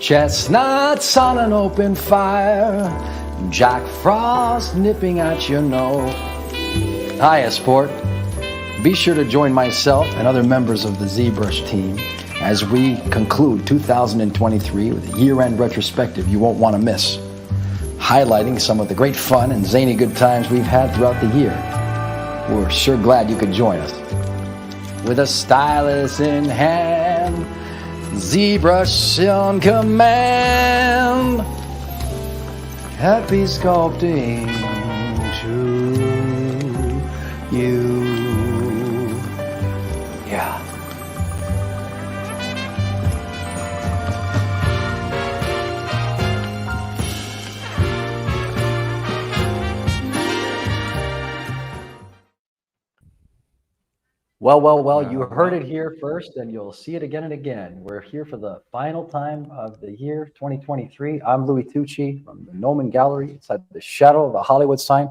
Chestnuts on an open fire, Jack Frost nipping at your nose. Hiya, sport. Be sure to join myself and other members of the ZBrush team as we conclude 2023 with a year-end retrospective you won't want to miss, highlighting some of the great fun and zany good times we've had throughout the year. We're sure glad you could join us. With a stylus in hand, ZBrush on command, happy sculpting to you. Yeah. Well, you heard it here first, and you'll see it again and again. We're here for the final time of the year 2023. I'm Louie Tucci from the Noman Gallery inside the shadow of the Hollywood sign.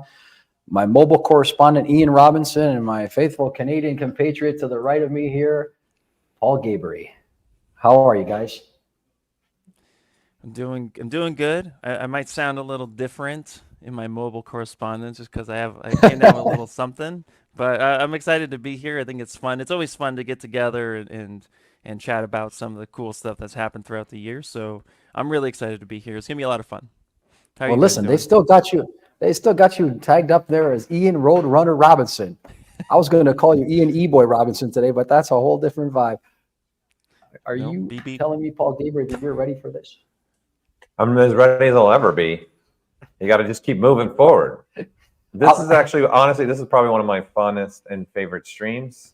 My mobile correspondent, Ian Robinson, and my faithful Canadian compatriot to the right of me here, Paul Gaboury. How are you guys? I'm doing good. I might sound a little different in my mobile correspondence just because I came down with a little something. But I'm excited to be here. I think it's fun. It's always fun to get together and chat about some of the cool stuff that's happened throughout the year. So I'm really excited to be here. It's gonna be a lot of fun. Well, listen, they still got you tagged up there as Ian Roadrunner Robinson. I was going to call you Ian E-Boy Robinson today, but that's a whole different vibe. Are you telling me, Paul Gaboury, that you're ready for this? I'm as ready as I'll ever be. You got to just keep moving forward. This is actually, honestly, this is probably one of my funnest and favorite streams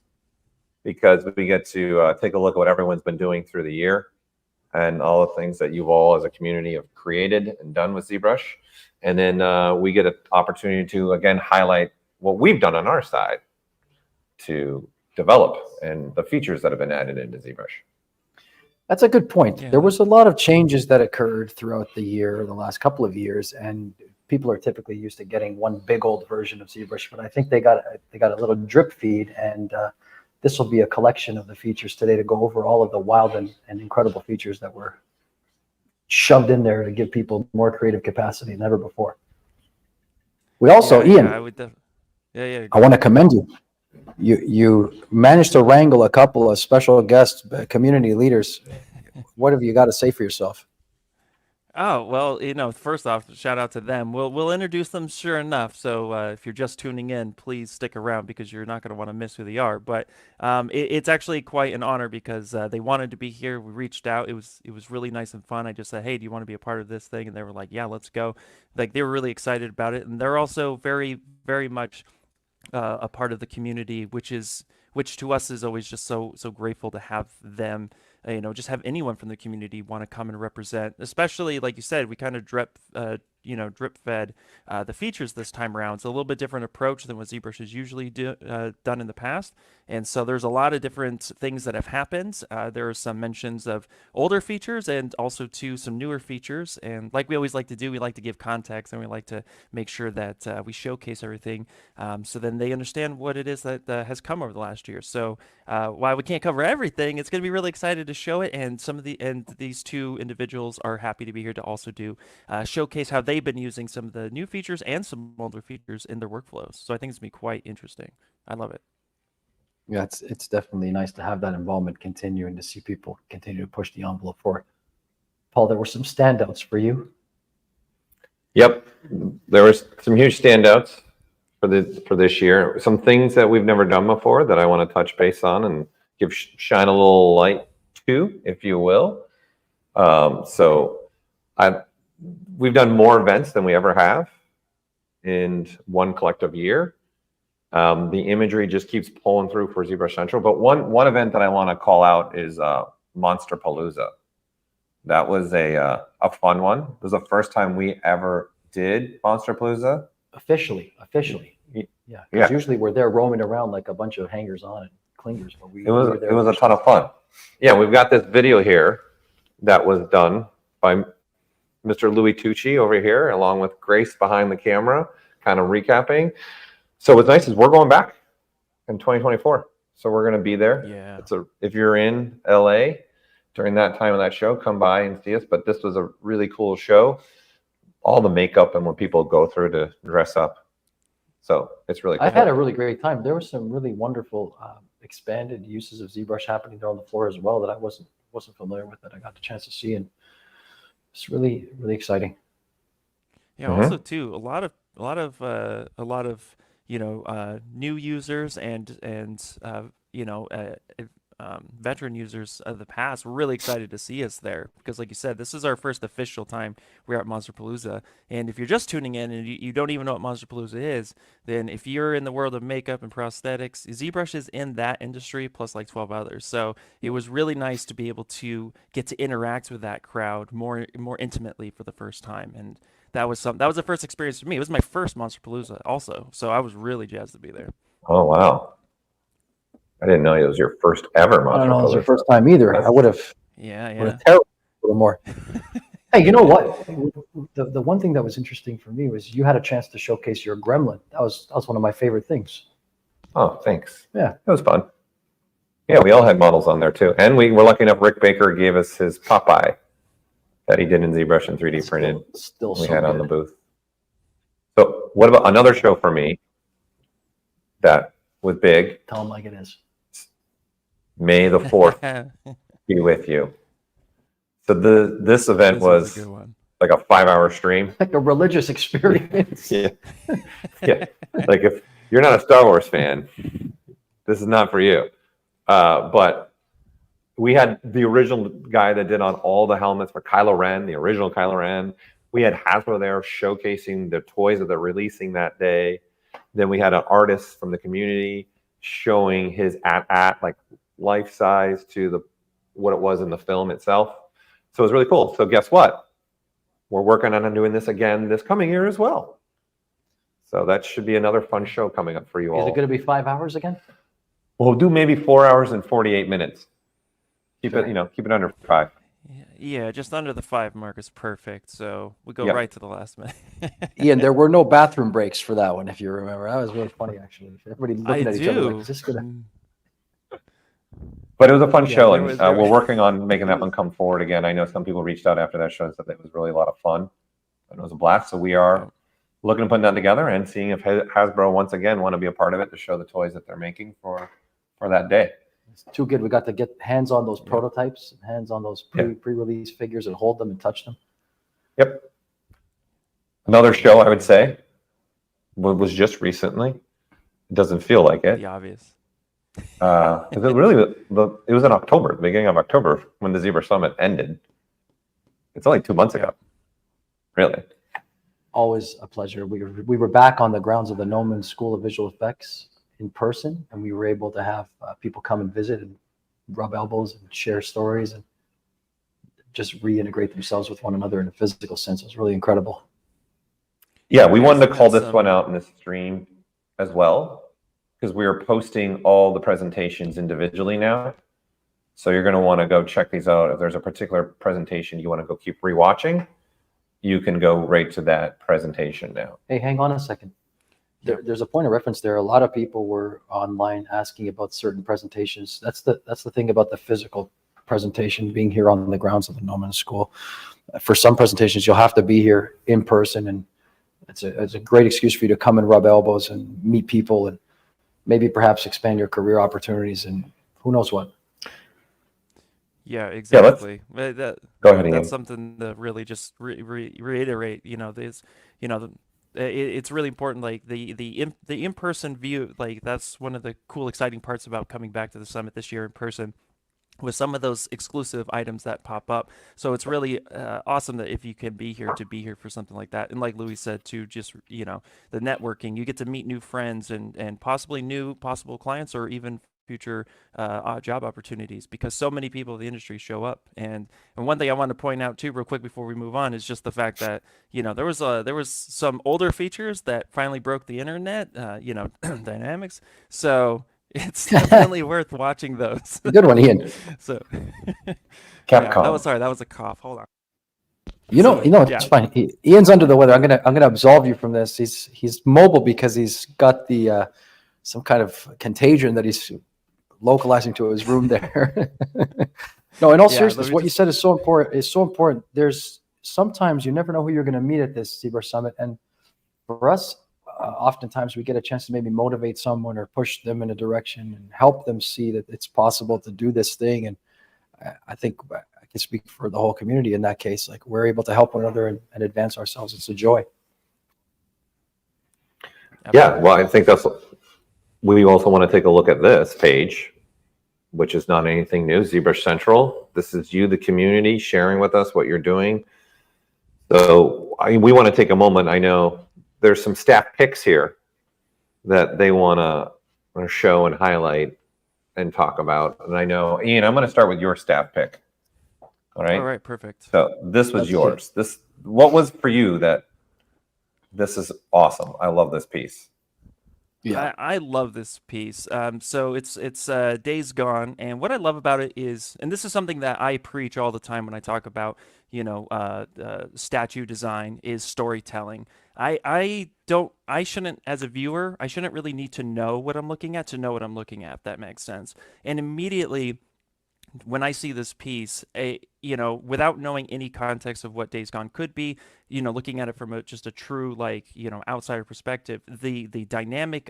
because we get to take a look at what everyone's been doing through the year and all the things that you all as a community have created and done with ZBrush. And then we get an opportunity to, again, highlight what we've done on our side to develop and the features that have been added into ZBrush. That's a good point. Yeah. There was a lot of changes that occurred throughout the year, the last couple of years, and people are typically used to getting one big old version of ZBrush, but I think they got a little drip feed, and this will be a collection of the features today to go over all of the wild and incredible features that were shoved in there to give people more creative capacity than ever before. We also, Ian, I want to commend you. You managed to wrangle a couple of special guest community leaders. What have you got to say for yourself? Oh, well, first off, shout out to them. We'll introduce them sure enough. So if you're just tuning in, please stick around because you're not going to want to miss who they are. But it's actually quite an honor because they wanted to be here. We reached out. It was really nice and fun. I just said, hey, do you want to be a part of this thing? And they were like, yeah, let's go. Like, they were really excited about it. And they're also very, very much a part of the community, which to us is always just so grateful to have them. Just have anyone from the community want to come and represent, especially like you said, we kind of drip fed the features this time around. It's a little bit different approach than what ZBrush has usually done in the past. And so there's a lot of different things that have happened. There are some mentions of older features and also some newer features. And like we always like to do, we like to give context and we like to make sure that we showcase everything so then they understand what it is that has come over the last year. So while we can't cover everything, it's going to be really excited to show it. And these two individuals are happy to be here to also do showcase how they've been using some of the new features and some older features in their workflows. So I think it's going to be quite interesting. I love it. Yeah, it's definitely nice to have that involvement continue and to see people continue to push the envelope for it. Paul, there were some standouts for you. Yep, there was some huge standouts for this year. Some things that we've never done before that I want to touch base on and shine a little light to, if you will. We've done more events than we ever have in one collective year. The imagery just keeps pulling through for ZBrush Central. But one event that I want to call out is Monsterpalooza. That was a fun one. It was the first time we ever did Monsterpalooza. Officially. Yeah. Because usually we're there roaming around like a bunch of hangers-on and clingers. But it was a ton of fun. Yeah, we've got this video here that was done by Mr. Louie Tucci over here, along with Grace behind the camera, kind of recapping. So what's nice is we're going back in 2024. So we're going to be there. Yeah. If you're in LA, during that time of that show, come by and see us. But this was a really cool show. All the makeup and what people go through to dress up. So it's really cool. I had a really great time. There were some really wonderful expanded uses of ZBrush happening there on the floor as well that I wasn't familiar with, that I got the chance to see, and it's really, really exciting. Yeah. Also, too, a lot of new users and veteran users of the past were really excited to see us there because, like you said, this is our first official time we're at Monsterpalooza. And if you're just tuning in and you don't even know what Monsterpalooza is, then if you're in the world of makeup and prosthetics, ZBrush is in that industry plus like 12 others. So it was really nice to be able to get to interact with that crowd more intimately for the first time. And that was the first experience for me. It was my first Monsterpalooza also, so I was really jazzed to be there. Oh wow! I didn't know it was your first ever Monsterpalooza. I don't know, it was your first time either. I would have. Yeah. A little more. Hey, you know what? The one thing that was interesting for me was you had a chance to showcase your gremlin. That was one of my favorite things. Oh, thanks. Yeah, it was fun. Yeah, we all had models on there too, and we were lucky enough. Rick Baker gave us his Popeye that he did in ZBrush and 3D printed. Still we so had good. on the booth. So, what about another show for me that was big? Tell them like it is. May the 4th be with you. So this event was like a 5-hour stream. Like a religious experience. Yeah. Like if you're not a Star Wars fan, this is not for you. But we had the original guy that did on all the helmets for Kylo Ren, the original Kylo Ren. We had Hasbro there showcasing the toys that they're releasing that day. Then we had an artist from the community showing his at like life size to what it was in the film itself. So it was really cool. So guess what? We're working on doing this again this coming year as well. So that should be another fun show coming up for you all. Is it going to be 5 hours again? We'll do maybe 4 hours and 48 minutes. Keep it under 5. Yeah, just under the 5 mark is perfect. So we go right to the last minute. Ian, there were no bathroom breaks for that one, if you remember. That was really funny, actually. Everybody looking at each other like, is this gonna... But it was a fun show, and we're working on making that one come forward again. I know some people reached out after that show and said it was really a lot of fun, and it was a blast. So we are looking to put that together and seeing if Hasbro once again want to be a part of it to show the toys that they're making for that day. It's too good. We got to get hands on those prototypes, hands on those pre-release figures, and hold them and touch them. Yep. Another show I would say was just recently. It doesn't feel like it. The obvious. It was in October, the beginning of October, when the ZBrush Summit ended. It's only 2 months ago. Really. Always a pleasure. We were back on the grounds of the Noman School of Visual Effects in person, and we were able to have people come and visit and rub elbows and share stories and just reintegrate themselves with one another in a physical sense. It was really incredible. Yeah, we wanted to call this one out in the stream as well, because we are posting all the presentations individually now. So you're going to want to go check these out. If there's a particular presentation you want to go keep rewatching, you can go right to that presentation now. Hey, hang on a second. There's a point of reference there. A lot of people were online asking about certain presentations. That's the thing about the physical presentation, being here on the grounds of the Noman School. For some presentations, you'll have to be here in person, and it's a great excuse for you to come and rub elbows and meet people and maybe perhaps expand your career opportunities and who knows what. Yeah, exactly. Go ahead. That's something to really just reiterate. It's really important. Like the in-person view, like that's one of the cool, exciting parts about coming back to the summit this year in person, with some of those exclusive items that pop up. So it's really awesome that if you can be here, to be here for something like that. And like Louie said too, just the networking, you get to meet new friends and possibly new possible clients or even future job opportunities, because so many people in the industry show up. And one thing I want to point out too real quick before we move on is just the fact that there was some older features that finally broke the internet, dynamics. So it's definitely worth watching those. Good one, Ian. So Capcom. That was a cough. Hold on. It's fine. Ian's under the weather. I'm gonna absolve you from this. He's mobile because he's got the some kind of contagion that he's localizing to his room there. No, in all Yeah, seriousness, what you said is so important. It's so important. There's sometimes you never know who you're going to meet at this ZBrush Summit, and for us, oftentimes we get a chance to maybe motivate someone or push them in a direction and help them see that it's possible to do this thing. And I think I can speak for the whole community in that case. Like, we're able to help one another and advance ourselves. It's a joy. Yeah, well, I think we also want to take a look at this page, which is not anything new, ZBrush Central. This is you, the community, sharing with us what you're doing. So we want to take a moment. I know there's some staff picks here that they want to show and highlight and talk about. And I know, Ian, I'm going to start with your staff pick. All right. All right, perfect. So this was yours. What was for you that this is awesome? I love this piece. Yeah, I love this piece. So it's Days Gone, and what I love about it is, and this is something that I preach all the time when I talk about, statue design, is storytelling. I shouldn't, as a viewer, I shouldn't really need to know what I'm looking at to know what I'm looking at, if that makes sense. And immediately, when I see this piece, without knowing any context of what Days Gone could be, looking at it from just a true, outsider perspective, the dynamic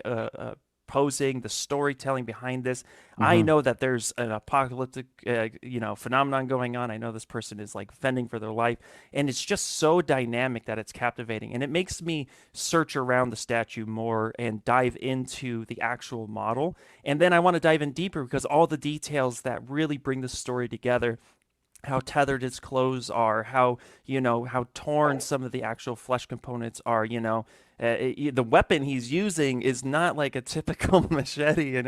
posing, the storytelling behind this, I know that there's an apocalyptic, phenomenon going on. I know this person is like fending for their life, and it's just so dynamic that it's captivating, and it makes me search around the statue more and dive into the actual model. And then I want to dive in deeper because all the details that really bring the story together, how tethered his clothes are, how torn some of the actual flesh components are. The weapon he's using is not like a typical machete.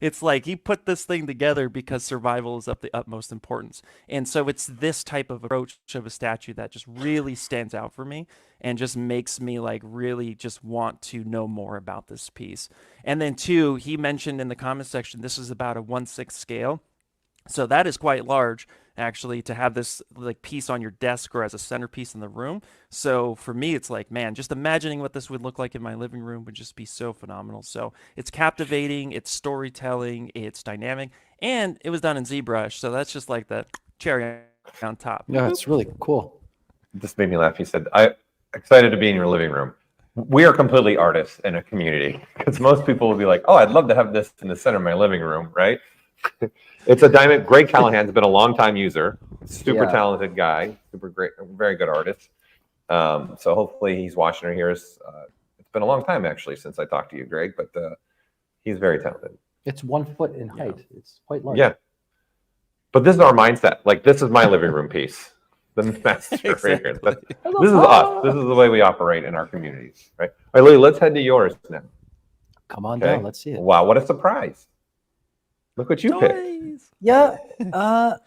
It's like he put this thing together because survival is of the utmost importance. And so it's this type of approach of a statue that just really stands out for me and just makes me really just want to know more about this piece. And then two, he mentioned in the comment section, this is about a 1/6 scale. So that is quite large, actually, to have this piece on your desk or as a centerpiece in the room. So for me, it's like, man, just imagining what this would look like in my living room would just be so phenomenal. So it's captivating, it's storytelling, it's dynamic, and it was done in ZBrush. So that's just like the cherry on top. Yeah, it's really cool. This made me laugh. He said, "I'm excited to be in your living room." We are completely artists in a community, because most people will be like, "Oh, I'd love to have this in the center of my living room," right? It's a diamond. Greg Callahan's been a long time user, super talented guy, super great, very good artist. So hopefully he's watching or hears. It's been a long time actually since I talked to you, Greg, but he's very talented. It's 1 foot in height. It's quite large. Yeah. But this is our mindset. Like, this is my living room piece. The master right here. This is us. This is the way we operate in our communities, right? All right, Louie, let's head to yours now. Come on down. Let's see it. Wow, what a surprise. Look what you picked. Yeah, I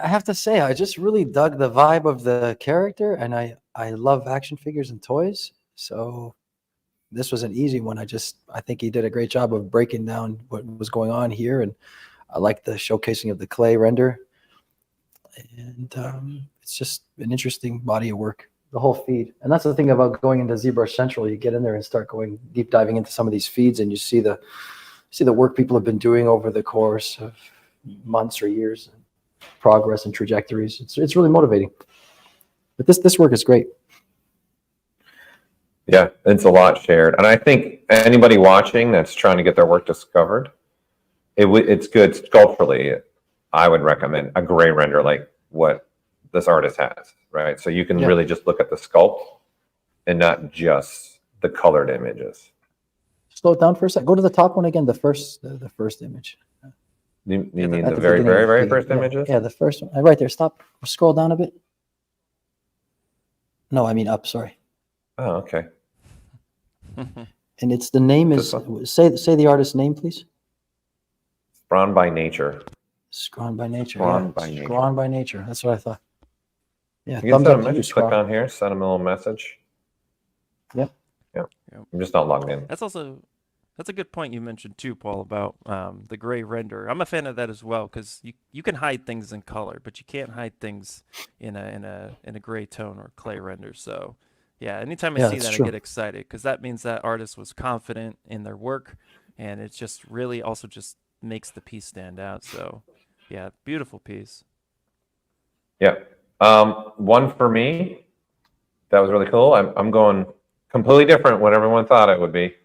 have to say, I just really dug the vibe of the character, and I love action figures and toys. So this was an easy one. I think he did a great job of breaking down what was going on here, and I like the showcasing of the clay render. And it's just an interesting body of work, the whole feed. And that's the thing about going into ZBrush Central. You get in there and start going deep diving into some of these feeds, and you see the work people have been doing over the course of months or years, and progress and trajectories. It's really motivating. But this work is great. Yeah, it's a lot shared. And I think anybody watching that's trying to get their work discovered, it's good sculpturally. I would recommend a gray render like what this artist has, right? So you can really just look at the sculpt and not just the colored images. Slow it down for a sec. Go to the top one again, the first image. You mean the very, very, very first images? Yeah, the first one. Right there. Stop. Scroll down a bit. No, I mean up. Sorry. Oh, okay. And it's the name is say the artist's name, please. Scrawn by Nature. Scrawn by Nature. Scrawn by Nature. Scrawn by Nature. That's what I thought. Yeah. You can send a message. Click on here. Send them a little message. Yep. Yeah. I'm just not logged in. That's a good point you mentioned too, Paul, about the gray render. I'm a fan of that as well, because you can hide things in color, but you can't hide things in a gray tone or clay render. So yeah, anytime I see that, I get excited, because that means that artist was confident in their work, and it just really also just makes the piece stand out. So yeah, beautiful piece. Yeah. One for me that was really cool. I'm going completely different what everyone thought it would be.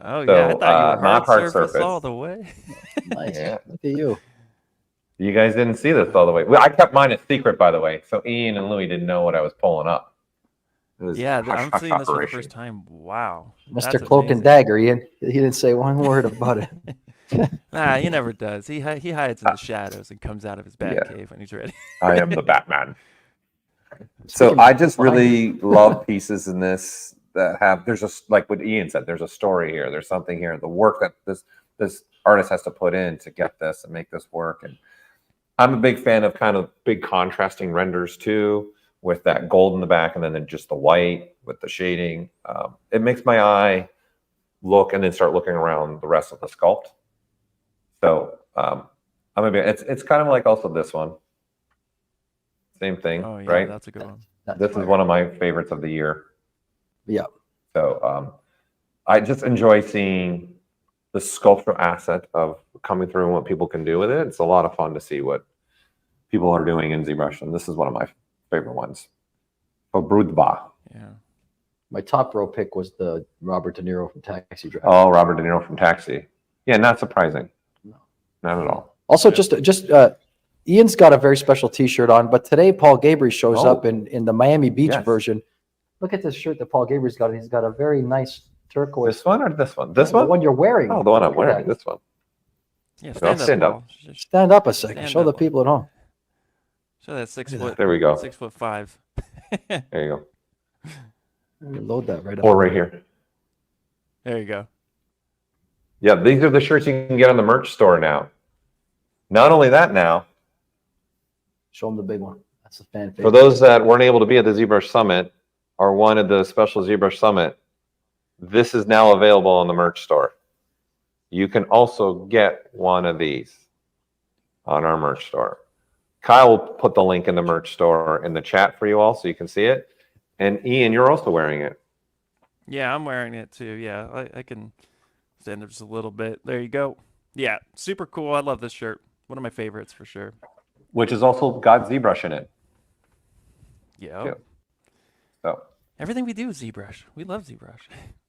Oh So, yeah, I thought you were not hard surface surface. all the way. Nice. Yeah. Look at you. You guys didn't see this all the way. Well, I kept mine a secret, by the way. So Ian and Louie didn't know what I was pulling up. It was Yeah, hush, I'm hush seeing this for the operation. first time. Wow, Mr. that's Cloak and amazing. Dagger, Ian. He didn't say one word about it. Nah, he never does. He hides in the shadows and comes out of his bat cave when he's ready. I am the Batman. So Speaking I of just behind really love pieces in this that have, there's just like what Ian said, there's a story here. There's something here. The work that this artist has to put in to get this and make this work. And I'm a big fan of kind of big contrasting renders too, with that gold in the back and then just the white with the shading. It makes my eye look and then start looking around the rest of the sculpt. So I'm a bit, it's kind of like also this one. Same thing, Oh yeah, right? that's a good one. This is one of my favorites of the year. Yeah. So I just enjoy seeing the sculptural asset of coming through and what people can do with it. It's a lot of fun to see what people are doing in ZBrush, and this is one of my favorite ones. Brudba. Yeah. My top row pick was the Robert De Niro from Taxi Driver. Oh, Robert De Niro from Taxi. Yeah, not surprising. No. Not at all. Also, just Ian's got a very special T-shirt on, but today Paul Gaboury shows up in the Miami Beach Yes. version. Look at this shirt that Paul Gaboury's got. He's got a very nice turquoise. This one or this one? This The one? one you're wearing. Oh, the one I'm Look at wearing. that. This one. Yeah, I'll stand up. Paul. Stand up a second. Stand Show the up. people at home. Show that 6 Look at foot. There we go. 6'5". There you go. Load that right up. Or right here. There you go. Yeah, these are the shirts you can get on the merch store now. Not only that now, Show them the big one. That's a fan favorite. for those that weren't able to be at the ZBrush Summit or wanted the special ZBrush Summit, this is now available on the merch store. You can also get one of these on our merch store. Kyle will put the link in the merch store in the chat for you all so you can see it. And Ian, you're also wearing it. Yeah, I'm wearing it too. Yeah, I can stand up just a little bit. There you go. Yeah, super cool. I love this shirt. One of my favorites for sure. Which has also got ZBrush in it. Yeah. Yeah. So, Everything we do is ZBrush. We love ZBrush.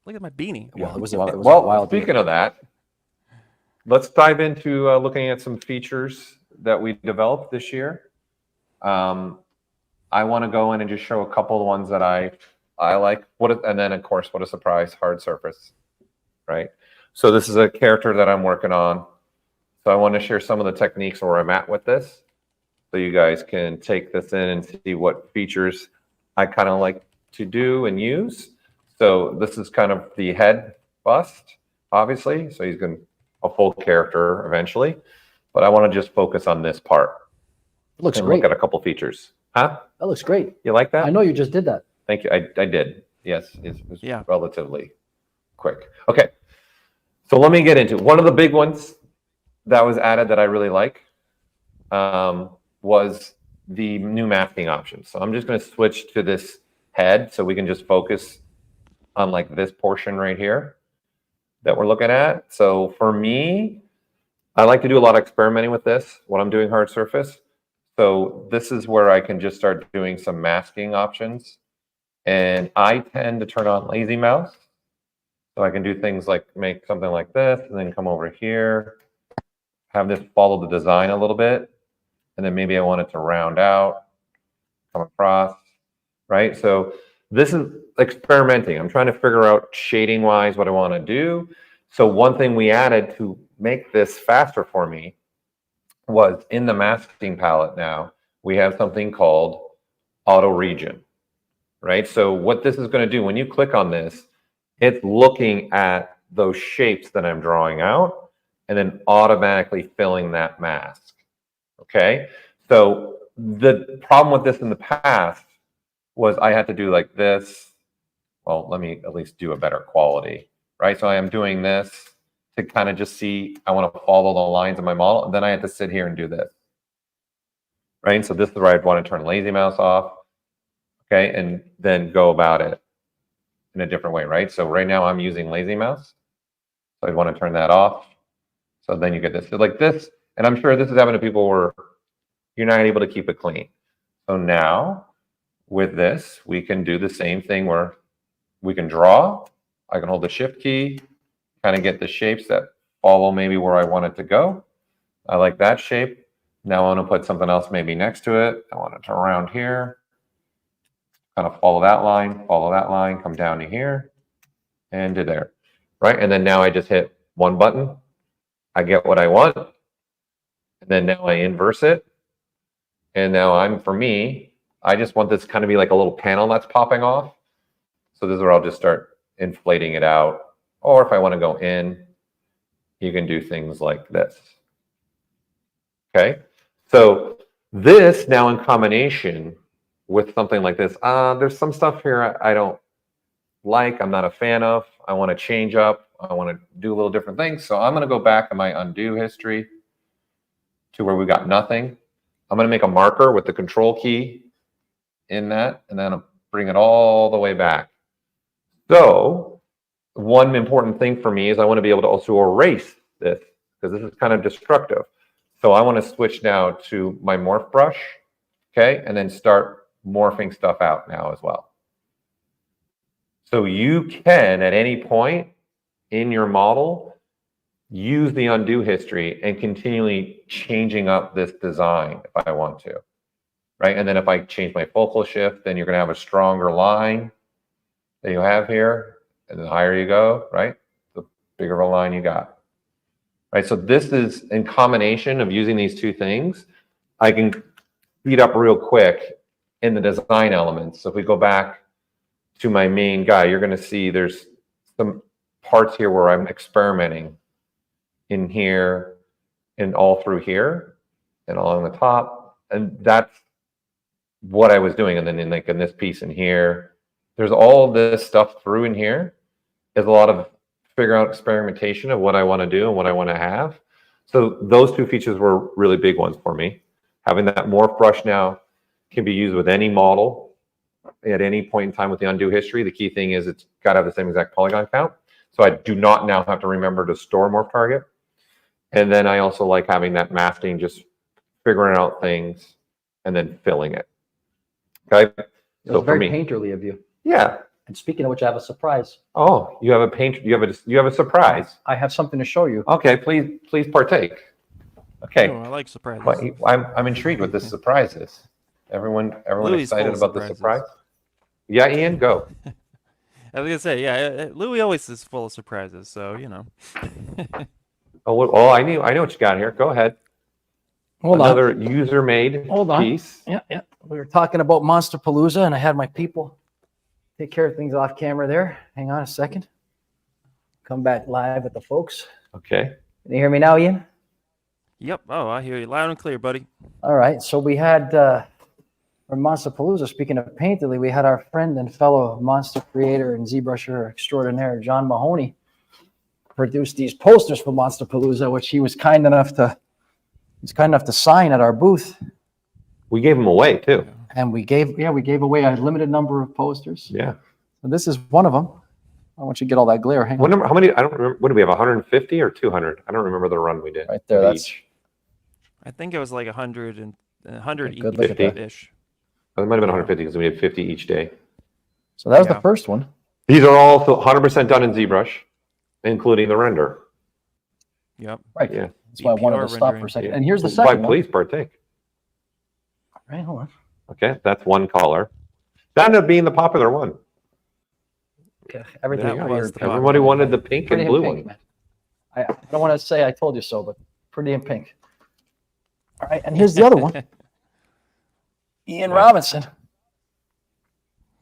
Look at my beanie. Well, it was a well, wild speaking of that, let's dive into looking at some features that we developed this year. I want to go in and just show a couple of ones that I like. And then, of course, what a surprise, hard surface, right? So this is a character that I'm working on. So I want to share some of the techniques where I'm at with this, so you guys can take this in and see what features I kind of like to do and use. So this is kind of the head bust, obviously. So he's going to a full character eventually, but I want to just focus on this part. It looks and great. look at a couple features. Huh? That looks great. You like that? I know you just did that. Thank you. I did. Yes, it was Yeah. relatively quick. Okay, so let me get into it. One of the big ones that was added that I really like was the new masking option. So I'm just going to switch to this head so we can just focus on like this portion right here that we're looking at. So for me, I like to do a lot of experimenting with this when I'm doing hard surface. So this is where I can just start doing some masking options. And I tend to turn on lazy mouse. So I can do things like make something like this and then come over here, have this follow the design a little bit. And then maybe I want it to round out, come across, right? So this is experimenting. I'm trying to figure out shading wise what I want to do. So one thing we added to make this faster for me was in the masking palette now, we have something called auto region, right? So what this is going to do, when you click on this, it's looking at those shapes that I'm drawing out and then automatically filling that mask, okay? So the problem with this in the past was I had to do like this. Well, let me at least do a better quality, right? So I am doing this to kind of just see, I want to follow the lines of my model, and then I have to sit here and do this, right? So this is where I'd want to turn lazy mouse off, okay, and then go about it in a different way, right? So right now I'm using lazy mouse, so I'd want to turn that off. So then you get this, so like this, and I'm sure this is happening to people where you're not able to keep it clean. So now with this, we can do the same thing where we can draw. I can hold the shift key, kind of get the shapes that follow maybe where I want it to go. I like that shape. Now I want to put something else maybe next to it. I want it to around here. Kind of follow that line, come down to here, and to there, right? And then now I just hit one button. I get what I want. And then now I inverse it. And now for me, I just want this kind of be like a little panel that's popping off. So this is where I'll just start inflating it out. Or if I want to go in, you can do things like this. Okay, so this now in combination with something like this, there's some stuff here I don't like, I'm not a fan of, I want to change up, I want to do a little different things. So I'm going to go back in my undo history to where we got nothing. I'm going to make a marker with the control key in that, and then I'll bring it all the way back. So one important thing for me is I want to be able to also erase this, because this is kind of destructive. So I want to switch now to my morph brush, okay, and then start morphing stuff out now as well. So you can, at any point in your model, use the undo history and continually changing up this design if I want to, right? And then if I change my focal shift, then you're going to have a stronger line that you have here, and the higher you go, right, the bigger of a line you got, right? So this is in combination of using these two things, I can speed up real quick in the design elements. So if we go back to my main guy, you're going to see there's some parts here where I'm experimenting in here and all through here and along the top. And that's what I was doing. And then in this piece in here, there's all this stuff through in here. There's a lot of figure out experimentation of what I want to do and what I want to have. So those two features were really big ones for me. Having that morph brush now can be used with any model at any point in time with the undo history. The key thing is it's got to have the same exact polygon count. So I do not now have to remember to store morph target. And then I also like having that masking, just figuring out things and then filling it. Okay. So it's very painterly of you. Yeah. And speaking of which, I have a surprise. Oh, you have a paint. You have a surprise. I have something to show you. Okay, please partake. Okay. Oh, I like surprises. I'm intrigued what this surprise is. Everyone Louie's excited about the surprise? Yeah, Ian, go. I was gonna say, yeah, Louie always is full of surprises, so you know. Oh, I know what you got here. Go ahead. Another user-made piece. Yeah. We were talking about Monsterpalooza, and I had my people take care of things off camera there. Hang on a second. Come back live with the folks. Okay. Can you hear me now, Ian? Yep. Oh, I hear you loud and clear, buddy. All right. So we had from Monsterpalooza, speaking of painterly, we had our friend and fellow monster creator and ZBrusher extraordinaire, John Mahoney, produce these posters for Monsterpalooza, which he was kind enough to sign at our booth. We gave them away too. And we gave away a limited number of posters. Yeah. So this is one of them. I want you to get all that glare. Hang on. How many? I don't remember. What did we have? 150 or 200? I don't remember the run we did. Right there. That's. Each. I think it was like 100 and 100 Good look at that. ish. Oh, it might have been 150 because we had 50 each day. So that was the first one. These are all 100% done in ZBrush, including the render. Yep. Right. Yeah. That's why I wanted to stop for a second. And here's the second one. Please partake. All right, hold on. Okay, that's one color. That ended up being the popular one. Okay, everything. Everybody wanted the pink and blue one. I don't want to say I told you so, but pretty in pink. All right, and here's the other one. Ian Robinson.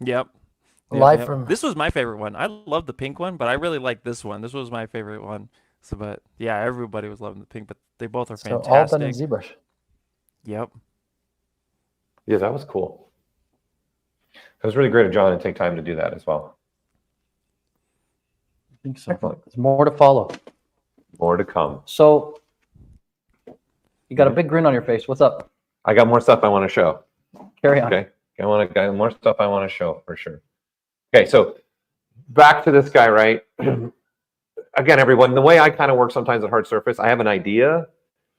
Yep. Live from. This was my favorite one. I love the pink one, but I really like this one. This was my favorite one. So, but yeah, everybody was loving the pink, but they both are fantastic. So all done in ZBrush. Yep. Yeah, that was cool. It was really great of John to take time to do that as well. I think so. Excellent. There's more to follow. More to come. So you got a big grin on your face. What's up? I got more stuff I want to show. Carry on. Okay. I got more stuff I want to show for sure. Okay, so back to this guy, right? Again, everyone, the way I kind of work sometimes at hard surface, I have an idea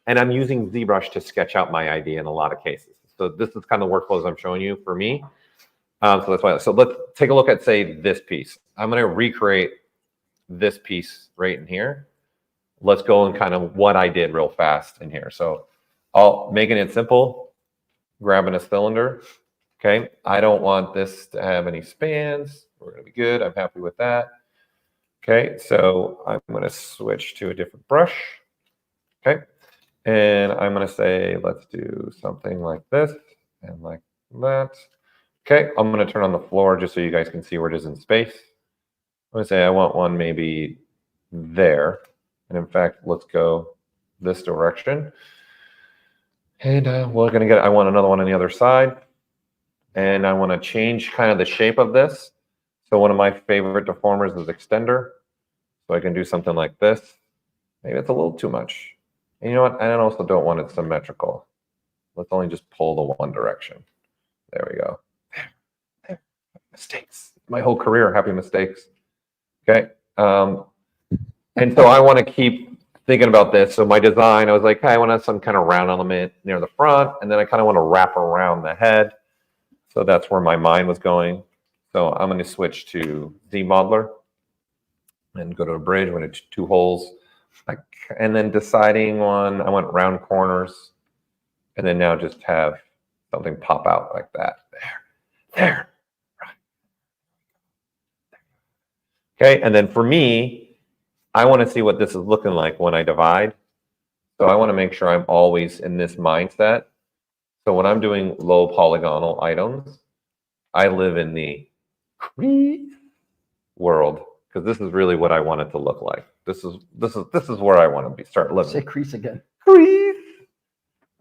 and I'm using ZBrush to sketch out my idea in a lot of cases. So this is kind of the workflows I'm showing you for me. So that's why. So let's take a look at, say, this piece. I'm going to recreate this piece right in here. Let's go and kind of what I did real fast in here. So I'll making it simple, grabbing a cylinder. Okay. I don't want this to have any spans. We're going to be good. I'm happy with that. Okay. So I'm going to switch to a different brush. Okay. And I'm going to say, let's do something like this and like that. Okay. I'm going to turn on the floor just so you guys can see where it is in space. I'm going to say I want one maybe there. And in fact, let's go this direction. And we're going to I want another one on the other side. And I want to change kind of the shape of this. So one of my favorite deformers is extender. So I can do something like this. Maybe it's a little too much. And you know what? I also don't want it symmetrical. Let's only just pull the one direction. There we go. There. Mistakes. My whole career, happy mistakes. Okay. And so I want to keep thinking about this. So my design, I was like, hey, I want to have some kind of round element near the front. And then I kind of want to wrap around the head. So that's where my mind was going. So I'm going to switch to Z Modeler and go to a bridge. I'm going to two holes. And then deciding on, I want round corners. And then now just have something pop out like that. There. Okay. And then for me, I want to see what this is looking like when I divide. So I want to make sure I'm always in this mindset. So when I'm doing low polygonal items, I live in the crease world because this is really what I want it to look like. This is where I want to start living. Say crease again. Crease.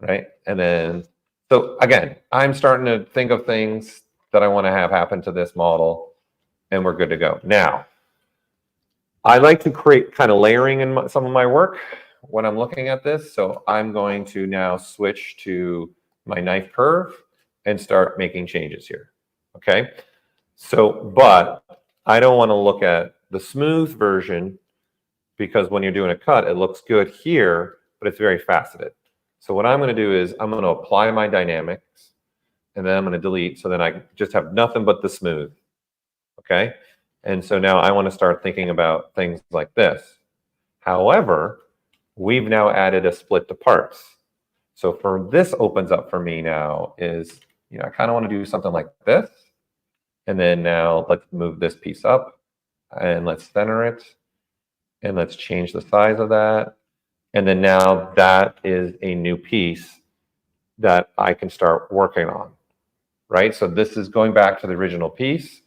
Right? And then, so again, I'm starting to think of things that I want to have happen to this model, and we're good to go. Now, I like to create kind of layering in some of my work when I'm looking at this. So I'm going to now switch to my knife curve and start making changes here. Okay. So, but I don't want to look at the smooth version because when you're doing a cut, it looks good here, but it's very faceted. So what I'm going to do is I'm going to apply my dynamics and then I'm going to delete. So then I just have nothing but the smooth. Okay. And so now I want to start thinking about things like this. However, we've now added a split to parts. So for this opens up for me now is, you know, I kind of want to do something like this. And then now let's move this piece up and let's center it. And let's change the size of that. And then now that is a new piece that I can start working on, right? So this is going back to the original piece.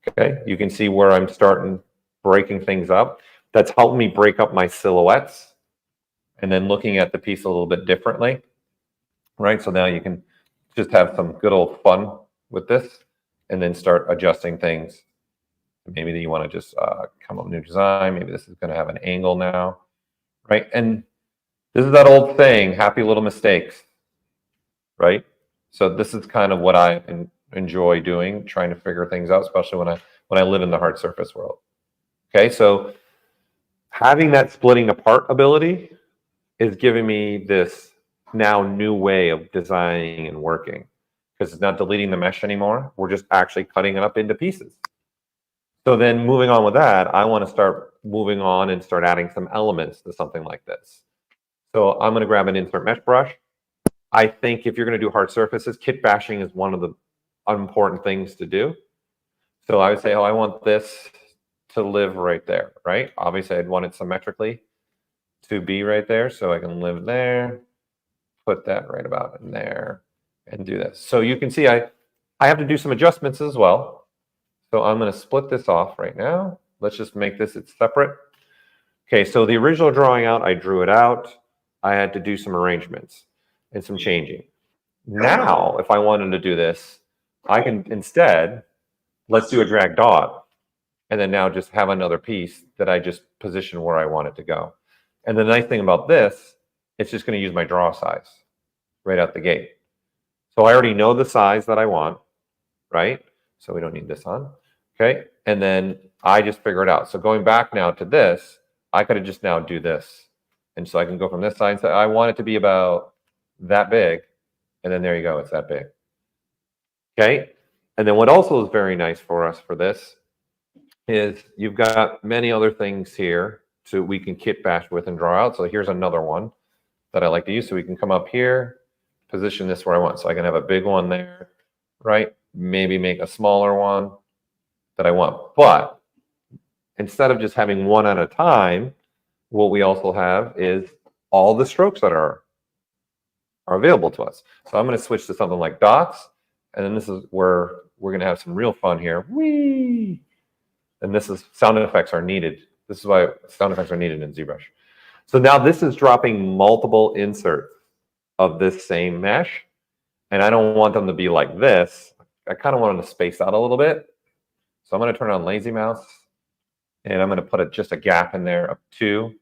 Okay, you can see where I'm starting breaking things up. That's helped me break up my silhouettes and then looking at the piece a little bit differently, right? So now you can just have some good old fun with this and then start adjusting things. Maybe you want to just come up with a new design. Maybe this is going to have an angle now, right? And this is that old saying, happy little mistakes, right? So this is kind of what I enjoy doing, trying to figure things out, especially when I live in the hard surface world. Okay, so having that splitting apart ability is giving me this now new way of designing and working because it's not deleting the mesh anymore. We're just actually cutting it up into pieces. So then moving on with that, I want to start moving on and start adding some elements to something like this. So I'm going to grab an insert mesh brush. I think if you're going to do hard surfaces, kit bashing is one of the important things to do. So I would say, oh, I want this to live right there, right? Obviously, I'd want it symmetrically to be right there. So I can live there, put that right about in there, and do this. So you can see I have to do some adjustments as well. So I'm going to split this off right now. Let's just make this it's separate. Okay, so the original drawing out, I drew it out. I had to do some arrangements and some changing. Now, if I wanted to do this, I can instead, let's do a drag dot, and then now just have another piece that I just position where I want it to go. And the nice thing about this, it's just going to use my draw size right out the gate. So I already know the size that I want, right? So we don't need this on. Okay. And then I just figure it out. So going back now to this, I could have just now do this. And so I can go from this side and say, I want it to be about that big. And then there you go, it's that big. Okay, and then what also is very nice for us for this is you've got many other things here so we can kit bash with and draw out. So here's another one that I like to use. So we can come up here, position this where I want. So I can have a big one there, right? Maybe make a smaller one that I want. But instead of just having one at a time, what we also have is all the strokes that are available to us. So I'm going to switch to something like dots. And then this is where we're going to have some real fun here. Whee! And this is sound effects are needed. This is why sound effects are needed in ZBrush. So now this is dropping multiple inserts of this same mesh. And I don't want them to be like this. I kind of want them to space out a little bit. So I'm going to turn on lazy mouse. And I'm going to put just a gap in there of 2.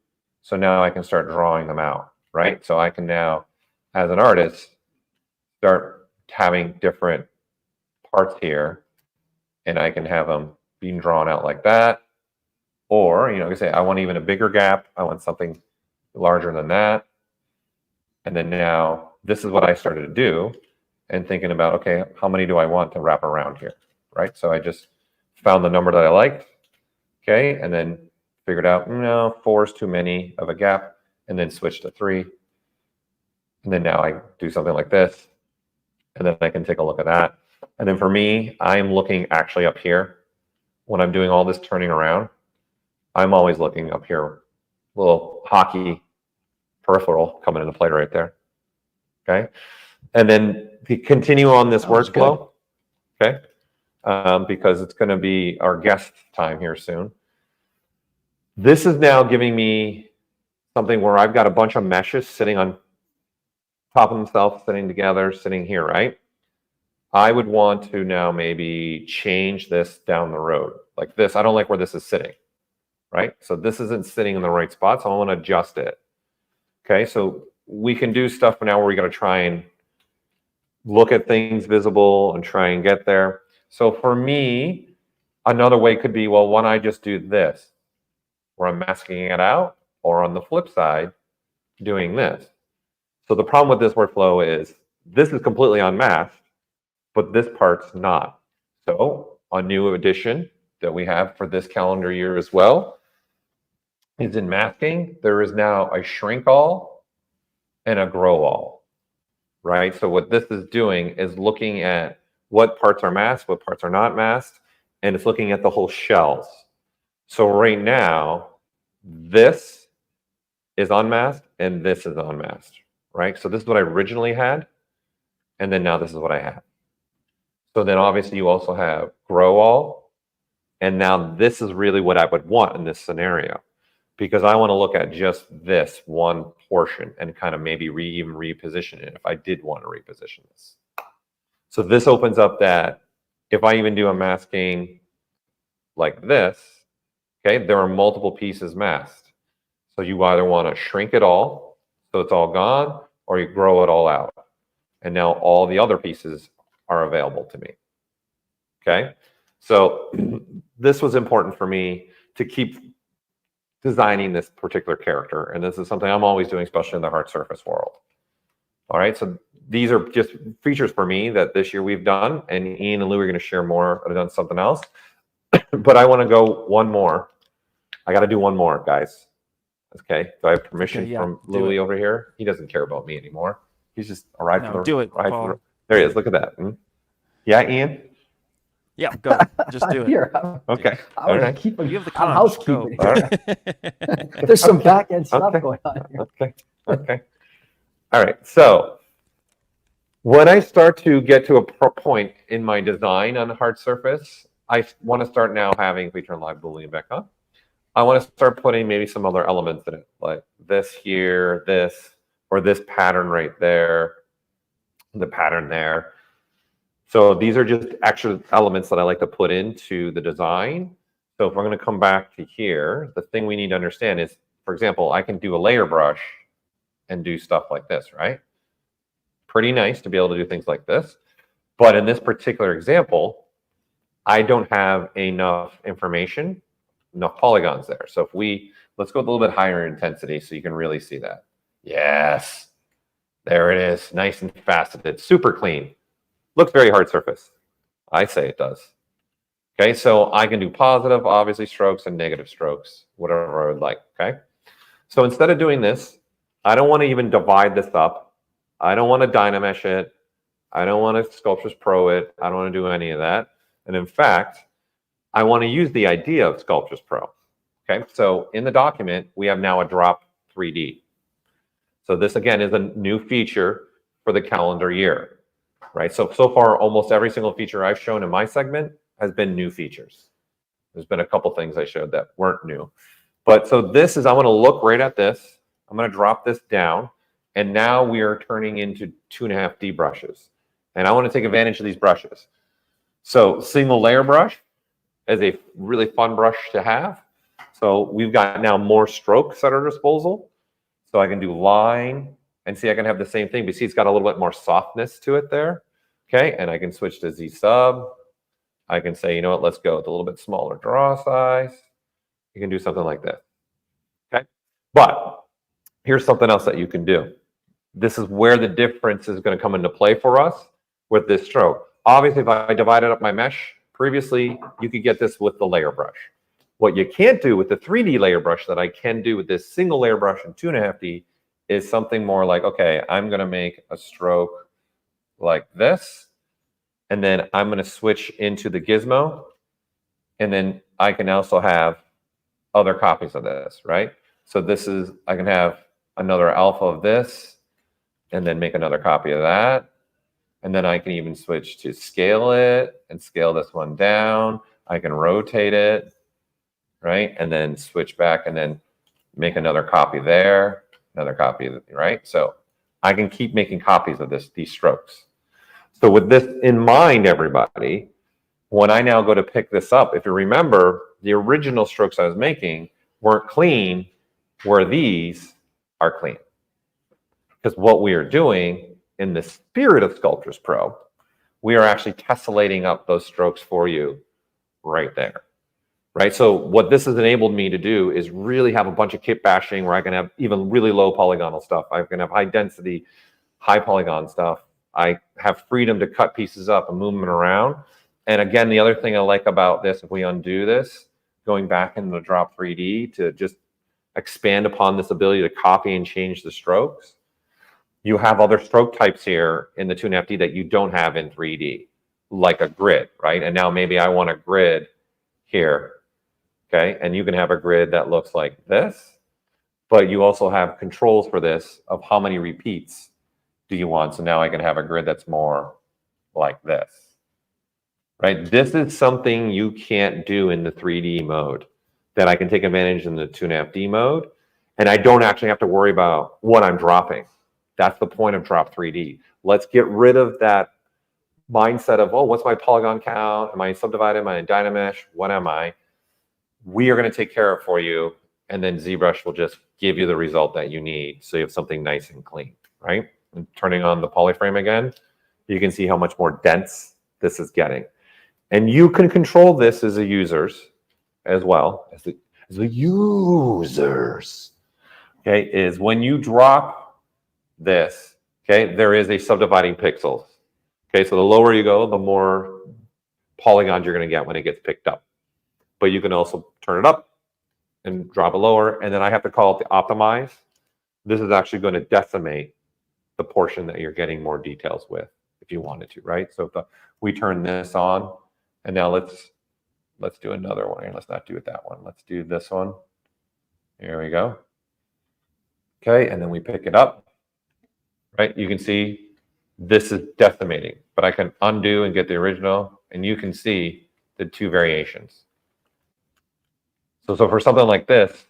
So now I can start drawing them out, right? So I can now, as an artist, start having different parts here. And I can have them being drawn out like that. Or, you know, you say, I want even a bigger gap. I want something larger than that. And then now, this is what I started to do. And thinking about, okay, how many do I want to wrap around here, right? So I just found the number that I liked. Okay, and then figured out, no, 4 is too many of a gap, and then switch to 3. And then now I do something like this, and then I can take a look at that. And then for me, I'm looking actually up here. When I'm doing all this turning around, I'm always looking up here. Little hockey peripheral coming into play right there. Okay, and then to continue on this workflow, okay, because it's going to be our guest time here soon. This is now giving me something where I've got a bunch of meshes sitting on top of themselves, sitting together, sitting here, right? I would want to now maybe change this down the road. Like this, I don't like where this is sitting, right? So this isn't sitting in the right spot, so I want to adjust it. Okay, so we can do stuff now where we got to try and look at things visible and try and get there. So for me, another way could be, well, why don't I just do this, where I'm masking it out, or on the flip side, doing this. So the problem with this workflow is this is completely unmasked, but this part's not. So a new addition that we have for this calendar year as well is in masking. There is now a shrink all and a grow all, right? So what this is doing is looking at what parts are masked, what parts are not masked, and it's looking at the whole shells. So right now, this is unmasked and this is unmasked, right? So this is what I originally had, and then now this is what I have. So then obviously you also have grow all, and now this is really what I would want in this scenario, because I want to look at just this one portion and kind of maybe even reposition it if I did want to reposition this. So this opens up that if I even do a masking like this, okay, there are multiple pieces masked. So you either want to shrink it all, so it's all gone, or you grow it all out. And now all the other pieces are available to me. Okay, so this was important for me to keep designing this particular character. And this is something I'm always doing, especially in the hard surface world. All right, so these are just features for me that this year we've done. And Ian and Lou are going to share more. I've done something else. But I want to go one more. I got to do one more, guys. Okay, do I have permission from Louie over here? He doesn't care about me anymore. He's just a ride for the do it. There he is. Look at that. Yeah, Ian? Yeah, go. Just do it. Here, okay. I was keeping. You have the I'm housekeeping. All right. There's some back end stuff going on here. Okay. Okay. All right. So when I start to get to a point in my design on a hard surface, I want to start now having, if we turn live Boolean back on, I want to start putting maybe some other elements in it, like this here, this, or this pattern right there, the pattern there. So these are just extra elements that I like to put into the design. So if we're going to come back to here, the thing we need to understand is, for example, I can do a layer brush and do stuff like this, right? Pretty nice to be able to do things like this. But in this particular example, I don't have enough information, enough polygons there. So if let's go a little bit higher intensity so you can really see that. Yes. There it is, nice and faceted, super clean. Looks very hard surface. I say it does. Okay, so I can do positive, obviously, strokes and negative strokes, whatever I would like, okay? So instead of doing this, I don't want to even divide this up. I don't want to Dynamesh it. I don't want to Sculptris Pro it. I don't want to do any of that. And in fact, I want to use the idea of Sculptris Pro. Okay, so in the document, we have now a drop 3D. So this, again, is a new feature for the calendar year, right? So far, almost every single feature I've shown in my segment has been new features. There's been a couple things I showed that weren't new. But so this is, I want to look right at this. I'm going to drop this down. And now we are turning into 2.5D brushes. And I want to take advantage of these brushes. So single layer brush is a really fun brush to have. So we've got now more strokes at our disposal. So I can do line and see I can have the same thing, but see it's got a little bit more softness to it there. Okay, and I can switch to Z sub. I can say, you know what, let's go with a little bit smaller draw size. You can do something like this. Okay, but here's something else that you can do. This is where the difference is going to come into play for us with this stroke. Obviously, if I divided up my mesh previously, you could get this with the layer brush. What you can't do with the 3D layer brush that I can do with this single layer brush in 2.5D is something more like, okay, I'm going to make a stroke like this, and then I'm going to switch into the Gizmo, and then I can also have other copies of this, right? So this is, I can have another alpha of this, and then make another copy of that. And then I can even switch to scale it and scale this one down. I can rotate it, right? And then switch back and then make another copy there, another copy, right? So I can keep making copies of these strokes. So with this in mind, everybody, when I now go to pick this up, if you remember, the original strokes I was making weren't clean, where these are clean. Because what we are doing in the spirit of Sculptris Pro, we are actually tessellating up those strokes for you right there, right? So what this has enabled me to do is really have a bunch of kit bashing where I can have even really low polygonal stuff. I can have high density, high polygon stuff. I have freedom to cut pieces up and move them around. And again, the other thing I like about this, if we undo this, going back into the drop 3D to just expand upon this ability to copy and change the strokes, you have other stroke types here in the 2.5D that you don't have in 3D, like a grid, right? And now maybe I want a grid here, okay? And you can have a grid that looks like this, but you also have controls for this of how many repeats do you want. So now I can have a grid that's more like this, right? This is something you can't do in the 3D mode that I can take advantage in the 2.5D mode. And I don't actually have to worry about what I'm dropping. That's the point of drop 3D. Let's get rid of that mindset of, oh, what's my polygon count? Am I subdivided? Am I in Dynamesh? What am I? We are going to take care of it for you. And then ZBrush will just give you the result that you need. So you have something nice and clean, right? And turning on the polyframe again, you can see how much more dense this is getting. And you can control this as a users as well, as the users, okay, is when you drop this, okay, there is a subdividing pixels. Okay, so the lower you go, the more polygons you're going to get when it gets picked up. But you can also turn it up and drop it lower, and then I have to call it the optimize. This is actually going to decimate the portion that you're getting more details with if you wanted to, right? So if we turn this on, and now let's do another one here. Let's not do it that one. Let's do this one. Here we go. Okay, and then we pick it up. Right, you can see this is decimating, but I can undo and get the original, and you can see the two variations. So for something like this,